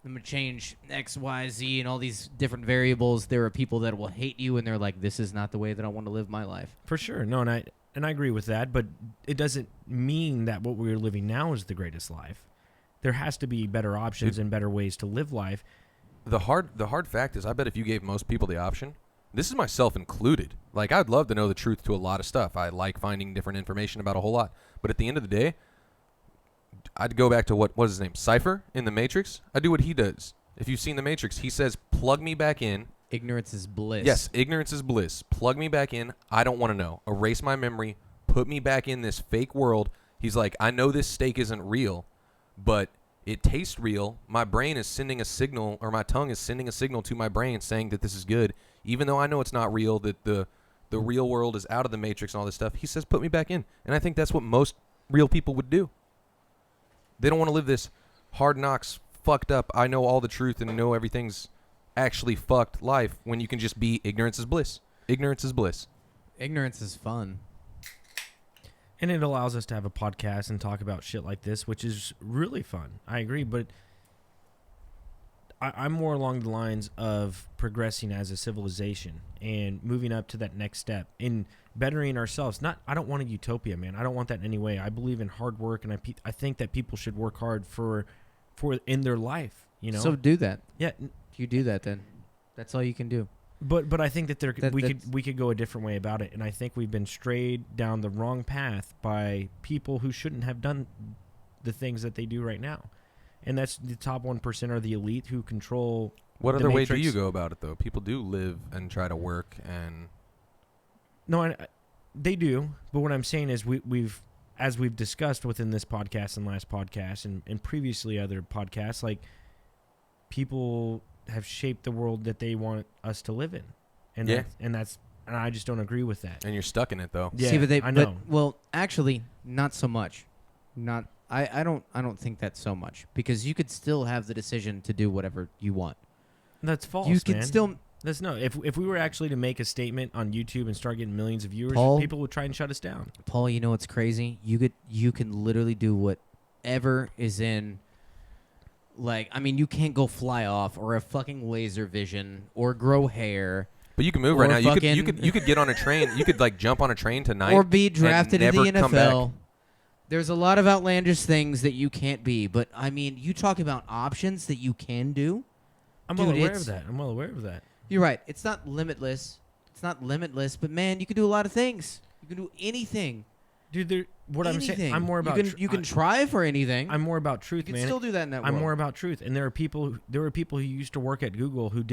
I'm going to change X, Y, Z, and all these different variables. There are people that will hate you, and they're like, this is not the way that I want to live my life. For sure. No, and I agree with that, but it doesn't mean that what we're living now is the greatest life. There has to be better options and better ways to live life. The hard fact is, I bet if you gave most people the option, this is myself included. Like, I'd love to know the truth to a lot of stuff. I like finding different information about a whole lot. But at the end of the day, I'd go back to what was his name? Cypher in The Matrix? I do what he does. If you've seen The Matrix, he says, plug me back in. Ignorance is bliss. Yes, ignorance is bliss. Plug me back in. I don't want to know. Erase my memory. Put me back in this fake world. He's like, I know this steak isn't real, but it tastes real. My brain is sending a signal, or my tongue is sending a signal to my brain saying that this is good, even though I know it's not real, that the real world is out of the Matrix and all this stuff. He says, put me back in. And I think that's what most real people would do. They don't want to live this hard knocks, fucked up, I know all the truth and know everything's actually fucked life when you can just be ignorance is bliss. Ignorance is bliss. Ignorance is fun. And it allows us to have a podcast and talk about shit like this, which is really fun. I agree, but I'm more along the lines of progressing as a civilization and moving up to that next step in bettering ourselves. I don't want a utopia, man. I don't want that in any way. I believe in hard work, and I think that people should work hard for in their life. So do that. Yeah, You do that then. That's all you can do. But I think that we could go a different way about it, and I think we've been strayed down the wrong path by people who shouldn't have done the things that they do right now, and that's the top 1% are the elite who control. What the other way Matrix. do you go about it, though? People do live and try to work and... No, they do, but what I'm saying is we've as we've discussed within this podcast and last podcast and previously other podcasts, like people have shaped the world that they want us to live in, and I just don't agree with that. And you're stuck in it, though. Yeah, See, I know. Well, actually, not so much. I don't think that so much, because you could still have the decision to do whatever you want. That's false. You could man. still. That's no. If we were actually to make a statement on YouTube and start getting millions of viewers, Paul? people would try and shut us down. Paul, you know what's crazy? You can literally do whatever is in. Like, I mean, you can't go fly off or have fucking laser vision or grow hair. But you can move Or right now. You fucking- could get on a train. You could like jump on a train tonight Or be drafted and in the never come back. NFL. There's a lot of outlandish things that you can't be, but I mean, you talk about options that you can do. I'm Dude, well aware it's- of that. I'm well aware of that. You're right. It's not limitless. But man, you can do a lot of things. You can do anything. Dude, what I'm saying, Anything. I'm more about. You can try for anything. I'm more about truth, you can man. still do that in that I'm world. more about truth, and there were people who used to work at Google who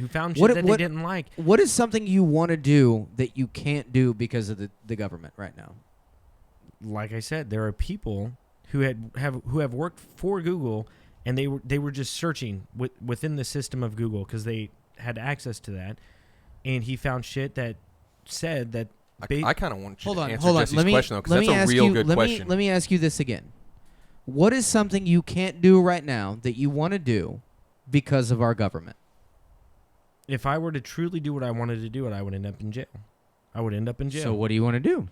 found shit What- that what- they didn't like. What is something you want to do that you can't do because of the government right now? Like I said, there are people who have worked for Google, and they were just searching within the system of Google because they had access to that, and he found shit that said that. I kind of want you to answer Hold on. Jesse's question, though, because that's a real good question. Let me ask you this again. What is something you can't do right now that you want to do because of our government? If I were to truly do what I wanted to do, I would end up in jail. So what do you want to do?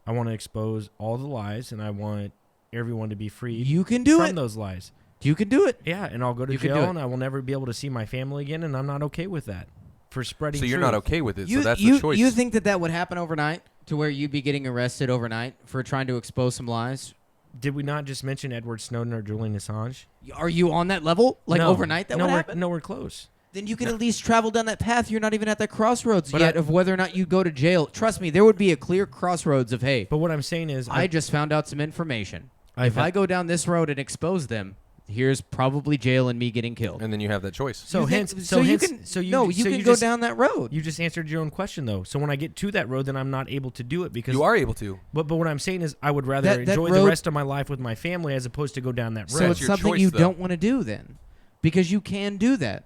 I want to expose all the lies, and I want everyone to be free You can do from it. those lies. You can do it. Yeah, and I'll go to You can do jail, it. and I will never be able to see my family again, and I'm not okay with that. For spreading So you're truth. not okay with it. You, so that's you, the choice. you think that would happen overnight, to where you'd be getting arrested overnight for trying to expose some lies? Did we not just mention Edward Snowden or Julian Assange? Are you on that level? Like No. overnight that would happen? Nowhere close. Then you can at least travel down that path. You're not even at that crossroads But yet I- of whether or not you go to jail. Trust me, there would be a clear crossroads of, hey, But what I'm saying is, I just found out some information. I've If I go down this road and expose them, here's probably jail and me getting killed. and then you have that choice. so You think- hence, so you hence, can so you no, so you can you go just, down that road. You just answered your own question though. So when I get to that road, then I'm not able to do it because You are able to. But what I'm saying is, I would rather That enjoy road- the rest of my life with my family as opposed to go down that road. So it's your something choice, you though. don't want to do then, because you can do that.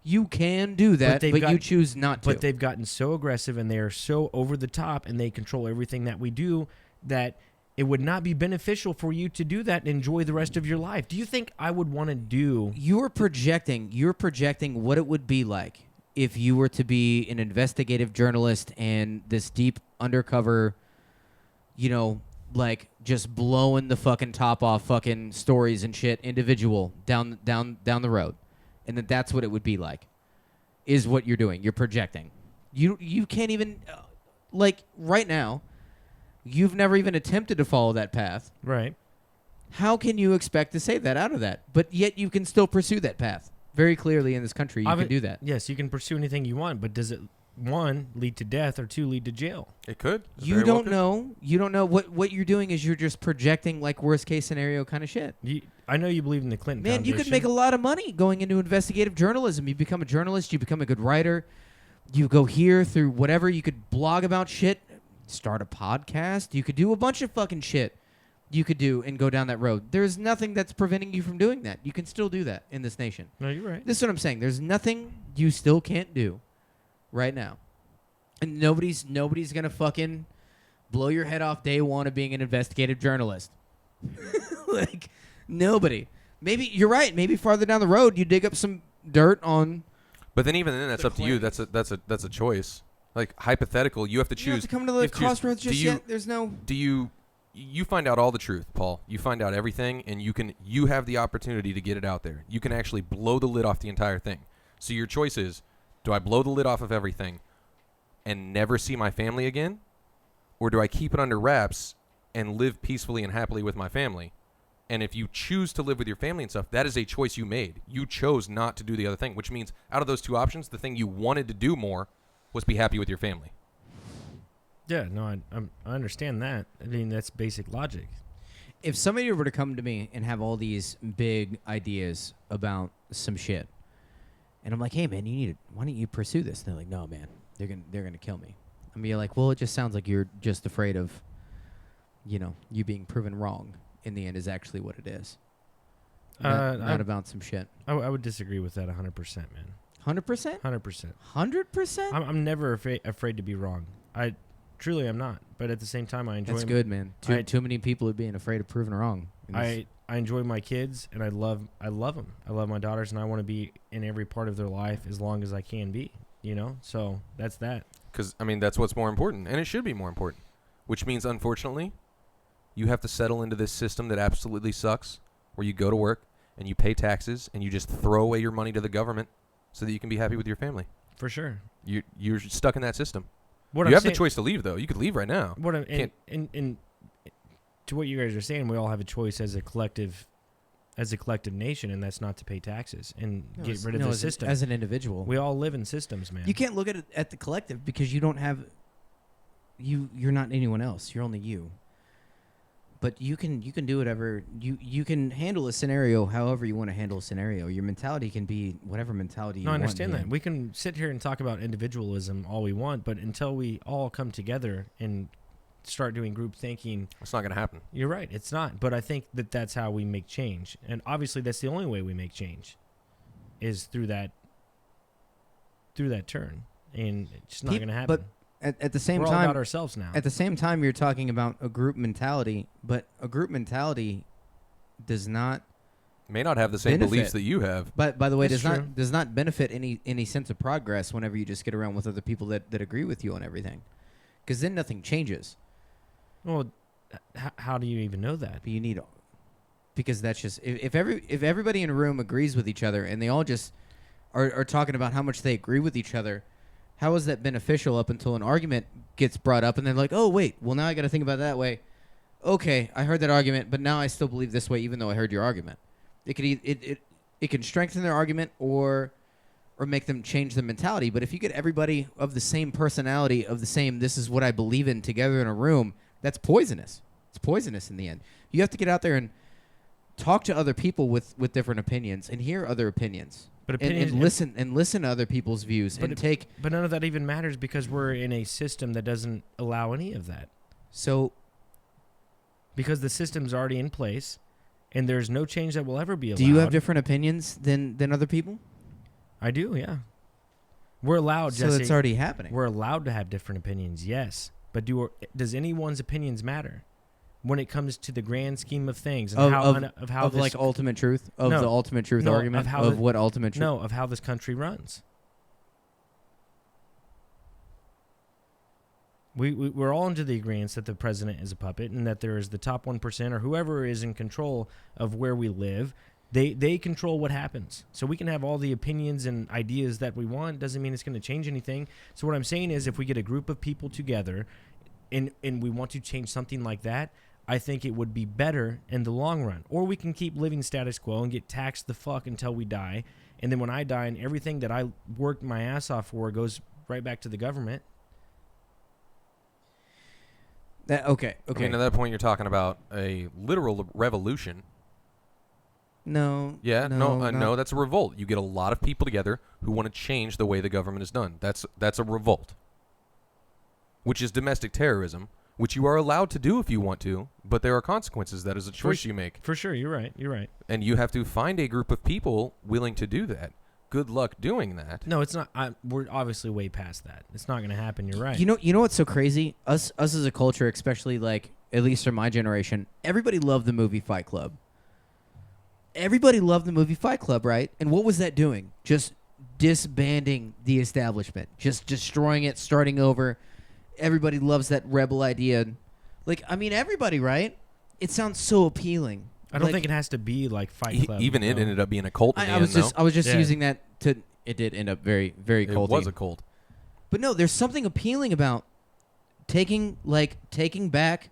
You can do that, they've but you got- choose not to. But they've gotten so aggressive and they are so over the top and they control everything that we do that it would not be beneficial for you to do that and enjoy the rest of your life. Do you think I would want to do? You're projecting what it would be like if you were to be an investigative journalist and this deep undercover, like just blowing the fucking top off fucking stories and shit individual down the road. And that's what it would be like. Is what you're doing. You're projecting. You can't even like right now, you've never even attempted to follow that path. Right. How can you expect to say that out of that? But yet you can still pursue that path. Very clearly in this country, you can do that. Yes, you can pursue anything you want, but does it, one, lead to death or two, lead to jail? It could. It You very well don't could. know. You don't know what you're doing is you're just projecting like worst case scenario kind of shit. I know you believe in the Clinton Man, you could Foundation. make a lot of money going into investigative journalism. You become a journalist, you become a good writer. You go here through whatever, you could blog about shit, start a podcast, you could do a bunch of fucking shit. You could do and go down that road. There's nothing that's preventing you from doing that. You can still do that in this nation. No, you're right. This is what I'm saying. There's nothing you still can't do right now. And nobody's gonna fucking blow your head off day one of being an investigative journalist. Like nobody. Maybe you're right. Maybe farther down the road you dig up some dirt on. But then even then, that's The up to you. That's a choice. Like hypothetical, you have to You don't have choose. to come to the if you- crossroads do just you- yet. There's no. Do you find out all the truth, Paul? You find out everything, and you have the opportunity to get it out there. You can actually blow the lid off the entire thing. So your choice is: do I blow the lid off of everything and never see my family again, or do I keep it under wraps and live peacefully and happily with my family? And if you choose to live with your family and stuff, that is a choice you made. You chose not to do the other thing, which means out of those two options, the thing you wanted to do more was be happy with your family. Yeah, no, I understand that. I mean, that's basic logic. If somebody were to come to me and have all these big ideas about some shit, and I'm like, "Hey, man, why don't you pursue this?" And they're like, "No, man, they're gonna kill me." I'm be like, "Well, it just sounds like you're just afraid of, you being proven wrong. In the end, is actually what it is. Not about some shit. I would disagree with that 100%, man. 100%. 100%. 100%. I'm never afraid to be wrong. I truly am not. But at the same time, I enjoy. That's good, man. Too many people are being afraid of proving wrong. I enjoy my kids, and I love them. I love my daughters, and I want to be in every part of their life as long as I can be. So that's that. Because, I mean, that's what's more important, and it should be more important. Which means, unfortunately, you have to settle into this system that absolutely sucks, where you go to work, and you pay taxes, and you just throw away your money to the government so that you can be happy with your family. For sure. You're stuck in that system. What You I'm have saying, the choice to leave, though. You could leave right now. What I'm, Can't- and to what you guys are saying, we all have a choice as a collective nation, and that's not to pay taxes and get rid of the system. As an individual. We all live in systems, man. You can't look at it at the collective because you don't have you're not anyone else. You're only you. But you can do whatever you can handle a scenario however you want to handle a scenario. Your mentality can be whatever mentality you No, I want. understand man. that. We can sit here and talk about individualism all we want, but until we all come together and start doing group thinking, It's not going to happen. you're right, it's not. But I think that's how we make change. And obviously that's the only way we make change is through that turn. And it's just not going to happen. But at the same We're all time, about ourselves now. at the same time, you're talking about a group mentality, but a group mentality does not. May not have the same Benefit. beliefs that you have. But by the way, That's does not benefit any sense of progress whenever you just get around with other people that agree with you on everything, because then nothing changes. Well, how do you even know that? But you need because that's just if everybody in a room agrees with each other and they all just are talking about how much they agree with each other, how is that beneficial up until an argument gets brought up and they're like, oh wait, well now I got to think about it that way. Okay, I heard that argument, but now I still believe this way, even though I heard your argument. It could it can strengthen their argument or make them change their mentality. But if you get everybody of the same personality, of the same, this is what I believe in, together in a room, that's poisonous. It's poisonous in the end. You have to get out there and talk to other people with different opinions and hear other opinions. But and listen to other people's views But none of that even matters because we're in a system that doesn't allow any of that. So because the system's already in place, and there's no change that will ever be allowed. Do you have different opinions than other people? I do, yeah. We're allowed, So Jesse. it's already happening. We're allowed to have different opinions, yes. But does anyone's opinions matter when it comes to the grand scheme of things and how this, like ultimate truth of No. the ultimate truth No, argument of how of the- what ultimate truth? No, of how this country runs. We're all into the agreement that the president is a puppet and that there is the top 1% or whoever is in control of where we live. They control what happens. So we can have all the opinions and ideas that we want. Doesn't mean it's going to change anything. So what I'm saying is if we get a group of people together and we want to change something like that, I think it would be better in the long run. Or we can keep living status quo and get taxed the fuck until we die. And then when I die and everything that I worked my ass off for goes right back to the government. Okay. I mean, at that point, you're talking about a literal revolution. No. Yeah, no, not- that's a revolt. You get a lot of people together who want to change the way the government is done. That's a revolt, which is domestic terrorism, which you are allowed to do if you want to, but there are consequences. That is a choice you make. For sure, you're right. You're right. And you have to find a group of people willing to do that. Good luck doing that. No, it's not. We're obviously way past that. It's not going to happen. You're right. You know what's so crazy? Us as a culture, especially like at least for my generation, everybody loved the movie Fight Club. Everybody loved the movie Fight Club, right? And what was that doing? Just disbanding the establishment, just destroying it, starting over. Everybody loves that rebel idea. Like, I mean, everybody, right? It sounds so appealing. I don't think it has to be like Fight Club. Even it ended up being a cult. I was just Yeah. using that to. It did end up very, very culty. It was a cult. But no, there's something appealing about taking back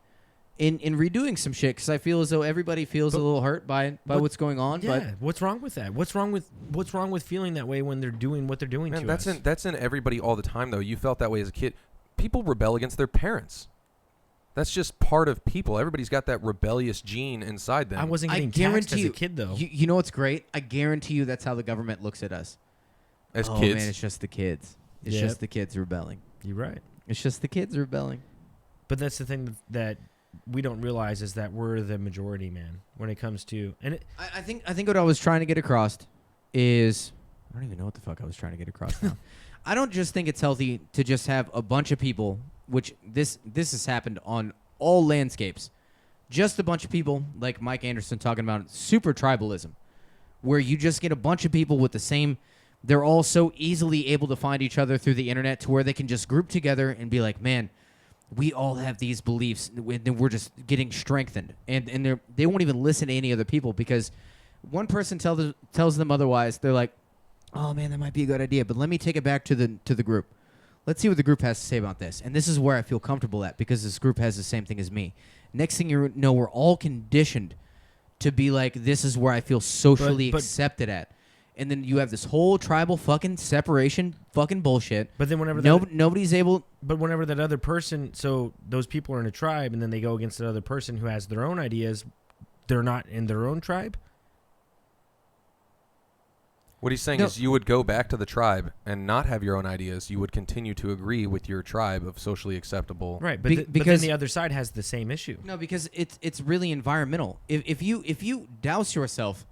and redoing some shit, because I feel as though everybody feels a little hurt by what's going on. Yeah. But What's wrong with that? What's wrong with feeling that way when they're doing what they're doing Man, to that's us? that's in everybody all the time, though. You felt that way as a kid. People rebel against their parents. That's just part of people. Everybody's got that rebellious gene inside them. I wasn't I getting taxed guarantee as you, a kid though. You know what's great? I guarantee you that's how the government looks at us. as Oh kids. man, it's just the kids. It's Yep. just the kids rebelling. You're right. It's just the kids rebelling. But that's the thing that we don't realize is that we're the majority, man, when it comes to I think what I was trying to get across is I don't even know what the fuck I was trying to get across now. I don't just think it's healthy to just have a bunch of people, which this has happened on all landscapes. Just a bunch of people like Mike Anderson talking about super tribalism, where you just get a bunch of people with the same. They're all so easily able to find each other through the internet to where they can just group together and be like, man, we all have these beliefs, and we're just getting strengthened. And they won't even listen to any other people because one person tells them otherwise. They're like, oh, man, that might be a good idea, but let me take it back to the group. Let's see what the group has to say about this. And this is where I feel comfortable at because this group has the same thing as me. Next thing you know, we're all conditioned to be like, this is where I feel socially But- accepted at. And then you have this whole tribal fucking separation fucking bullshit. but then whenever Nobody's able. but whenever that other person, so those people are in a tribe and then they go against the other person who has their own ideas, they're not in their own tribe. What he's saying No. is you would go back to the tribe and not have your own ideas. You would continue to agree with your tribe of socially acceptable. Right, but but Because- then the other side has the same issue. No, because it's really environmental. If you douse yourself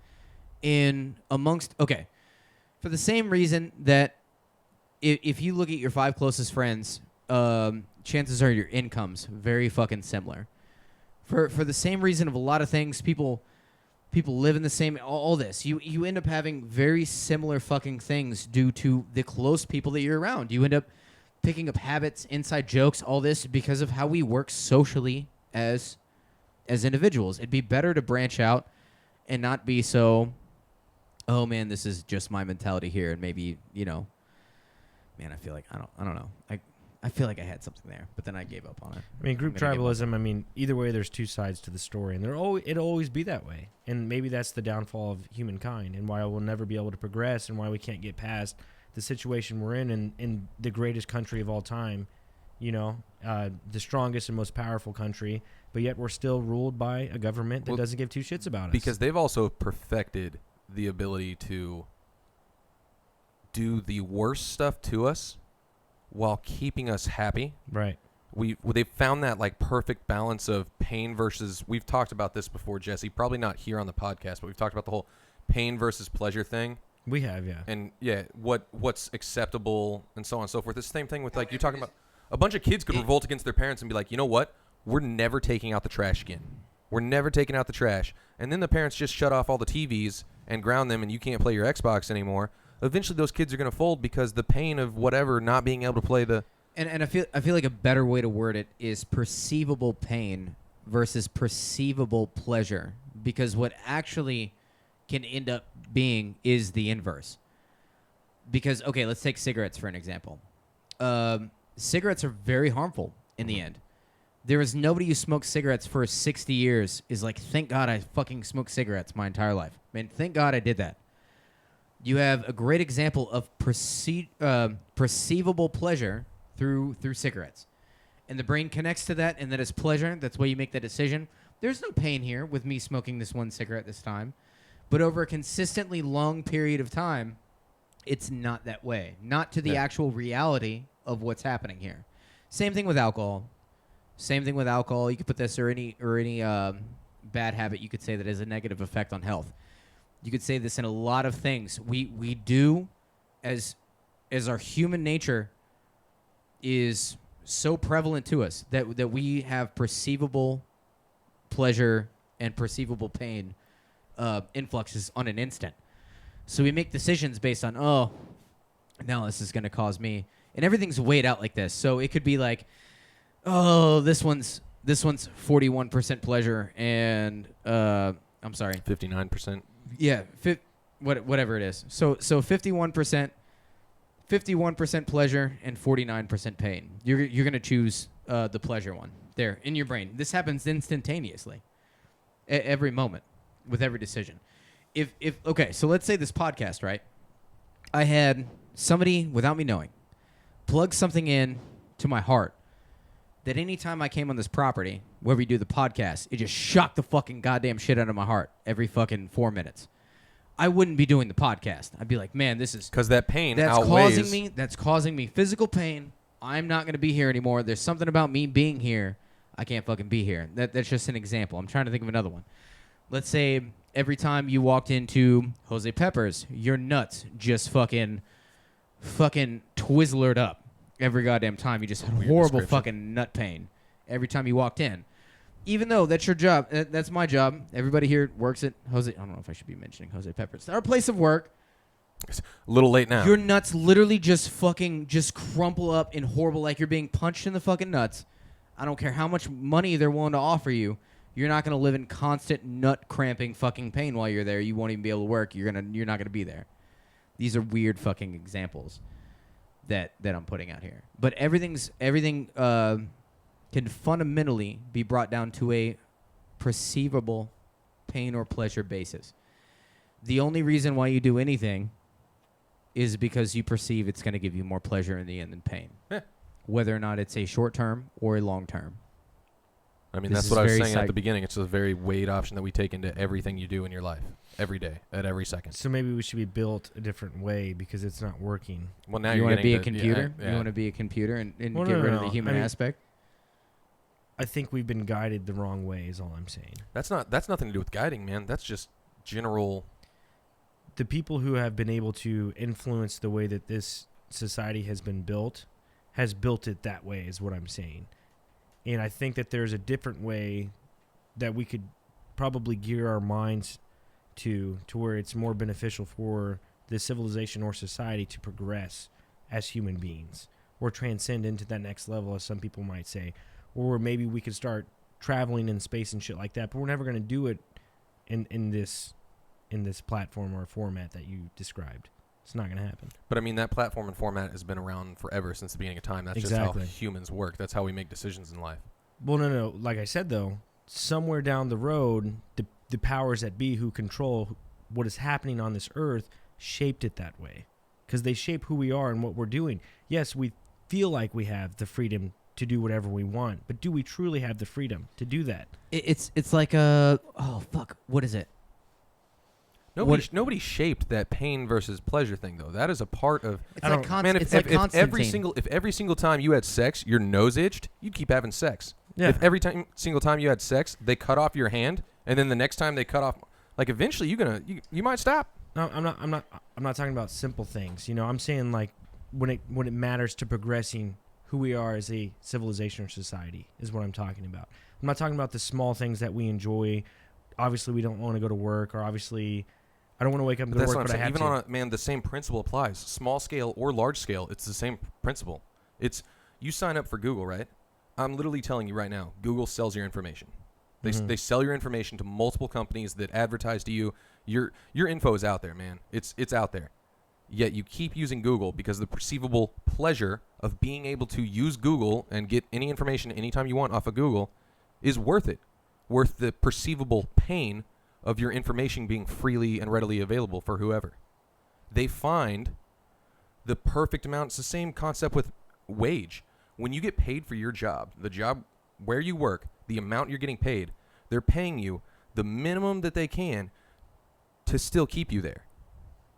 in amongst for the same reason that if you look at your 5 closest friends, chances are your income's very fucking similar. For the same reason of a lot of things, people live in the same all this. You end up having very similar fucking things due to the close people that you're around. You end up picking up habits, inside jokes, all this because of how we work socially as individuals. It'd be better to branch out, and not be so, oh man, this is just my mentality here, and maybe, man, I feel like I don't know. I feel like I had something there, but then I gave up on it. I mean, group I'm gonna give up. tribalism, I mean, either way, there's two sides to the story, and it'll always be that way. And maybe that's the downfall of humankind and why we'll never be able to progress and why we can't get past the situation we're in the greatest country of all time, the strongest and most powerful country, but yet we're still ruled by a government that doesn't give two shits about us. Because they've also perfected the ability to do the worst stuff to us while keeping us happy. Right. They've found that like perfect balance of pain versus, we've talked about this before, Jesse, probably not here on the podcast, but we've talked about the whole pain versus pleasure thing. We have, yeah. And what's acceptable and so on and so forth. It's the same thing with, like, you're talking about a bunch of kids could revolt against their parents and be like, you know what? We're never taking out the trash again. We're never taking out the trash. And then the parents just shut off all the TVs and ground them, and you can't play your Xbox anymore. Eventually those kids are going to fold because the pain of whatever, not being able to play the... And I feel like a better way to word it is perceivable pain versus perceivable pleasure, because what actually can end up being is the inverse. Because, okay, let's take cigarettes for an example. Cigarettes are very harmful in the end. There is nobody who smokes cigarettes for 60 years is like, thank God I fucking smoked cigarettes my entire life. Man, thank God I did that. You have a great example of perceivable pleasure through cigarettes. And the brain connects to that, and that is pleasure. That's why you make that decision. There's no pain here with me smoking this one cigarette this time. But over a consistently long period of time, it's not that way. Not to the actual reality of what's happening here. Same thing with alcohol. You could put this or any bad habit you could say that has a negative effect on health. You could say this in a lot of things. We do, as our human nature is so prevalent to us that we have perceivable pleasure and perceivable pain influxes on an instant. So we make decisions based on, oh, now this is going to cause me, and everything's weighed out like this. So it could be like, oh, this one's 41% pleasure and I'm sorry, 59%. Yeah, whatever it is. So 51% pleasure and 49% pain. You're gonna choose the pleasure one there in your brain. This happens instantaneously, every moment, with every decision. If okay, so let's say this podcast, right? I had somebody, without me knowing, plug something in to my heart that anytime I came on this property where we do the podcast, it just shocked the fucking goddamn shit out of my heart every fucking 4 minutes. I wouldn't be doing the podcast. I'd be like, man, this is... Because that pain that's outweighs... That's causing me physical pain. I'm not going to be here anymore. There's something about me being here. I can't fucking be here. That's just an example. I'm trying to think of another one. Let's say every time you walked into Jose Pepper's, your nuts just fucking twizzlered up. Every goddamn time. You just had horrible fucking nut pain every time you walked in. Even though that's your job. That's my job. Everybody here works at Jose. I don't know if I should be mentioning Jose Pepper's. Our place of work. It's a little late now. Your nuts literally just crumple up in horrible, like you're being punched in the fucking nuts. I don't care how much money they're willing to offer you. You're not going to live in constant nut cramping fucking pain while you're there. You won't even be able to work. You're not going to be there. These are weird fucking examples that I'm putting out here. But everything can fundamentally be brought down to a perceivable pain or pleasure basis. The only reason why you do anything is because you perceive it's going to give you more pleasure in the end than pain. Whether or not it's a short term or a long term. I mean, that's what I was saying at the beginning. It's a very weighed option that we take into everything you do in your life, every day, at every second. So maybe we should be built a different way because it's not working. Well, now you want to be a computer? Yeah. You want to be a computer and get rid of the human aspect? I think we've been guided the wrong way is all I'm saying. That's nothing to do with guiding, man. That's just general. The people who have been able to influence the way that this society has built it that way is what I'm saying. And I think that there's a different way that we could probably gear our minds to where it's more beneficial for the civilization or society to progress as human beings or transcend into that next level, as some people might say. Or maybe we could start traveling in space and shit like that, but we're never going to do it in this platform or format that you described. It's not going to happen. But I mean, that platform and format has been around forever since the beginning of time. That's Exactly. just how humans work. That's how we make decisions in life. Well, no. Like I said, though, somewhere down the road, the powers that be who control what is happening on this earth shaped it that way, because they shape who we are and what we're doing. Yes, we feel like we have the freedom to do whatever we want, but do we truly have the freedom to do that? It's like a what is it? Nobody shaped that pain versus pleasure thing, though. That is a part of. It's like Man, it's like Constantine. if every single time you had sex, your nose itched, you'd keep having sex. Yeah. If every single time you had sex, they cut off your hand, and then the next time they cut off, like eventually you might stop. No, I'm not talking about simple things. You know, I'm saying like when it matters to progressing who we are as a civilization or society is what I'm talking about. I'm not talking about the small things that we enjoy. Obviously, we don't want to go to work, or obviously, I don't want to wake up and go to work, but I have Even to. on the same principle applies. Small scale or large scale, it's the same principle. It's you sign up for Google, right? I'm literally telling you right now, Google sells your information. They sell your information to multiple companies that advertise to you. Your info is out there, man. It's out there. Yet you keep using Google because the perceivable pleasure of being able to use Google and get any information anytime you want off of Google is worth it. Worth the perceivable pain of your information being freely and readily available for whoever. They find the perfect amount. It's the same concept with wage. When you get paid for your job, the job where you work, the amount you're getting paid, they're paying you the minimum that they can to still keep you there.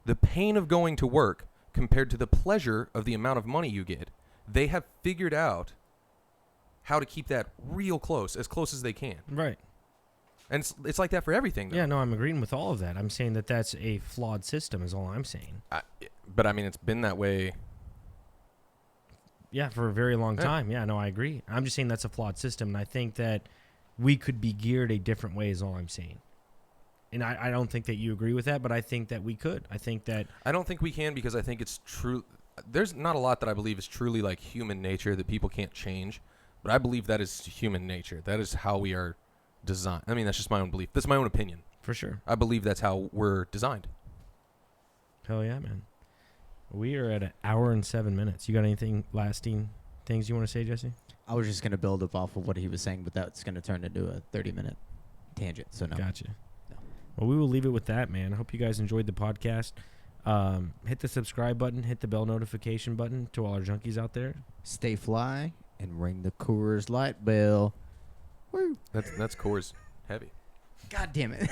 The pain of going to work compared to the pleasure of the amount of money you get, they have figured out how to keep that real close, as close as they can. Right. And it's like that for everything, though. Yeah, no, I'm agreeing with all of that. I'm saying that that's a flawed system is all I'm saying. But, I mean, it's been that way. Yeah, for a very long time. Yeah, no, I agree. I'm just saying that's a flawed system, and I think that we could be geared a different way is all I'm saying. And I don't think that you agree with that, but I think that we could. I don't think we can, because I think it's true. There's not a lot that I believe is truly like human nature that people can't change, but I believe that is human nature. That is how we are designed. I mean, that's just my own belief. That's my own opinion. For sure. I believe that's how we're designed. Hell yeah, man. We are at an hour and 7 minutes. You got anything lasting things you want to say, Jesse? I was just going to build up off of what he was saying, but that's going to turn into a 30-minute tangent, so no. Gotcha. No. Well, we will leave it with that, man. I hope you guys enjoyed the podcast. Hit the subscribe button. Hit the bell notification button to all our junkies out there. Stay fly and ring the Coors Light bell. Woo. That's Coors heavy. God damn it.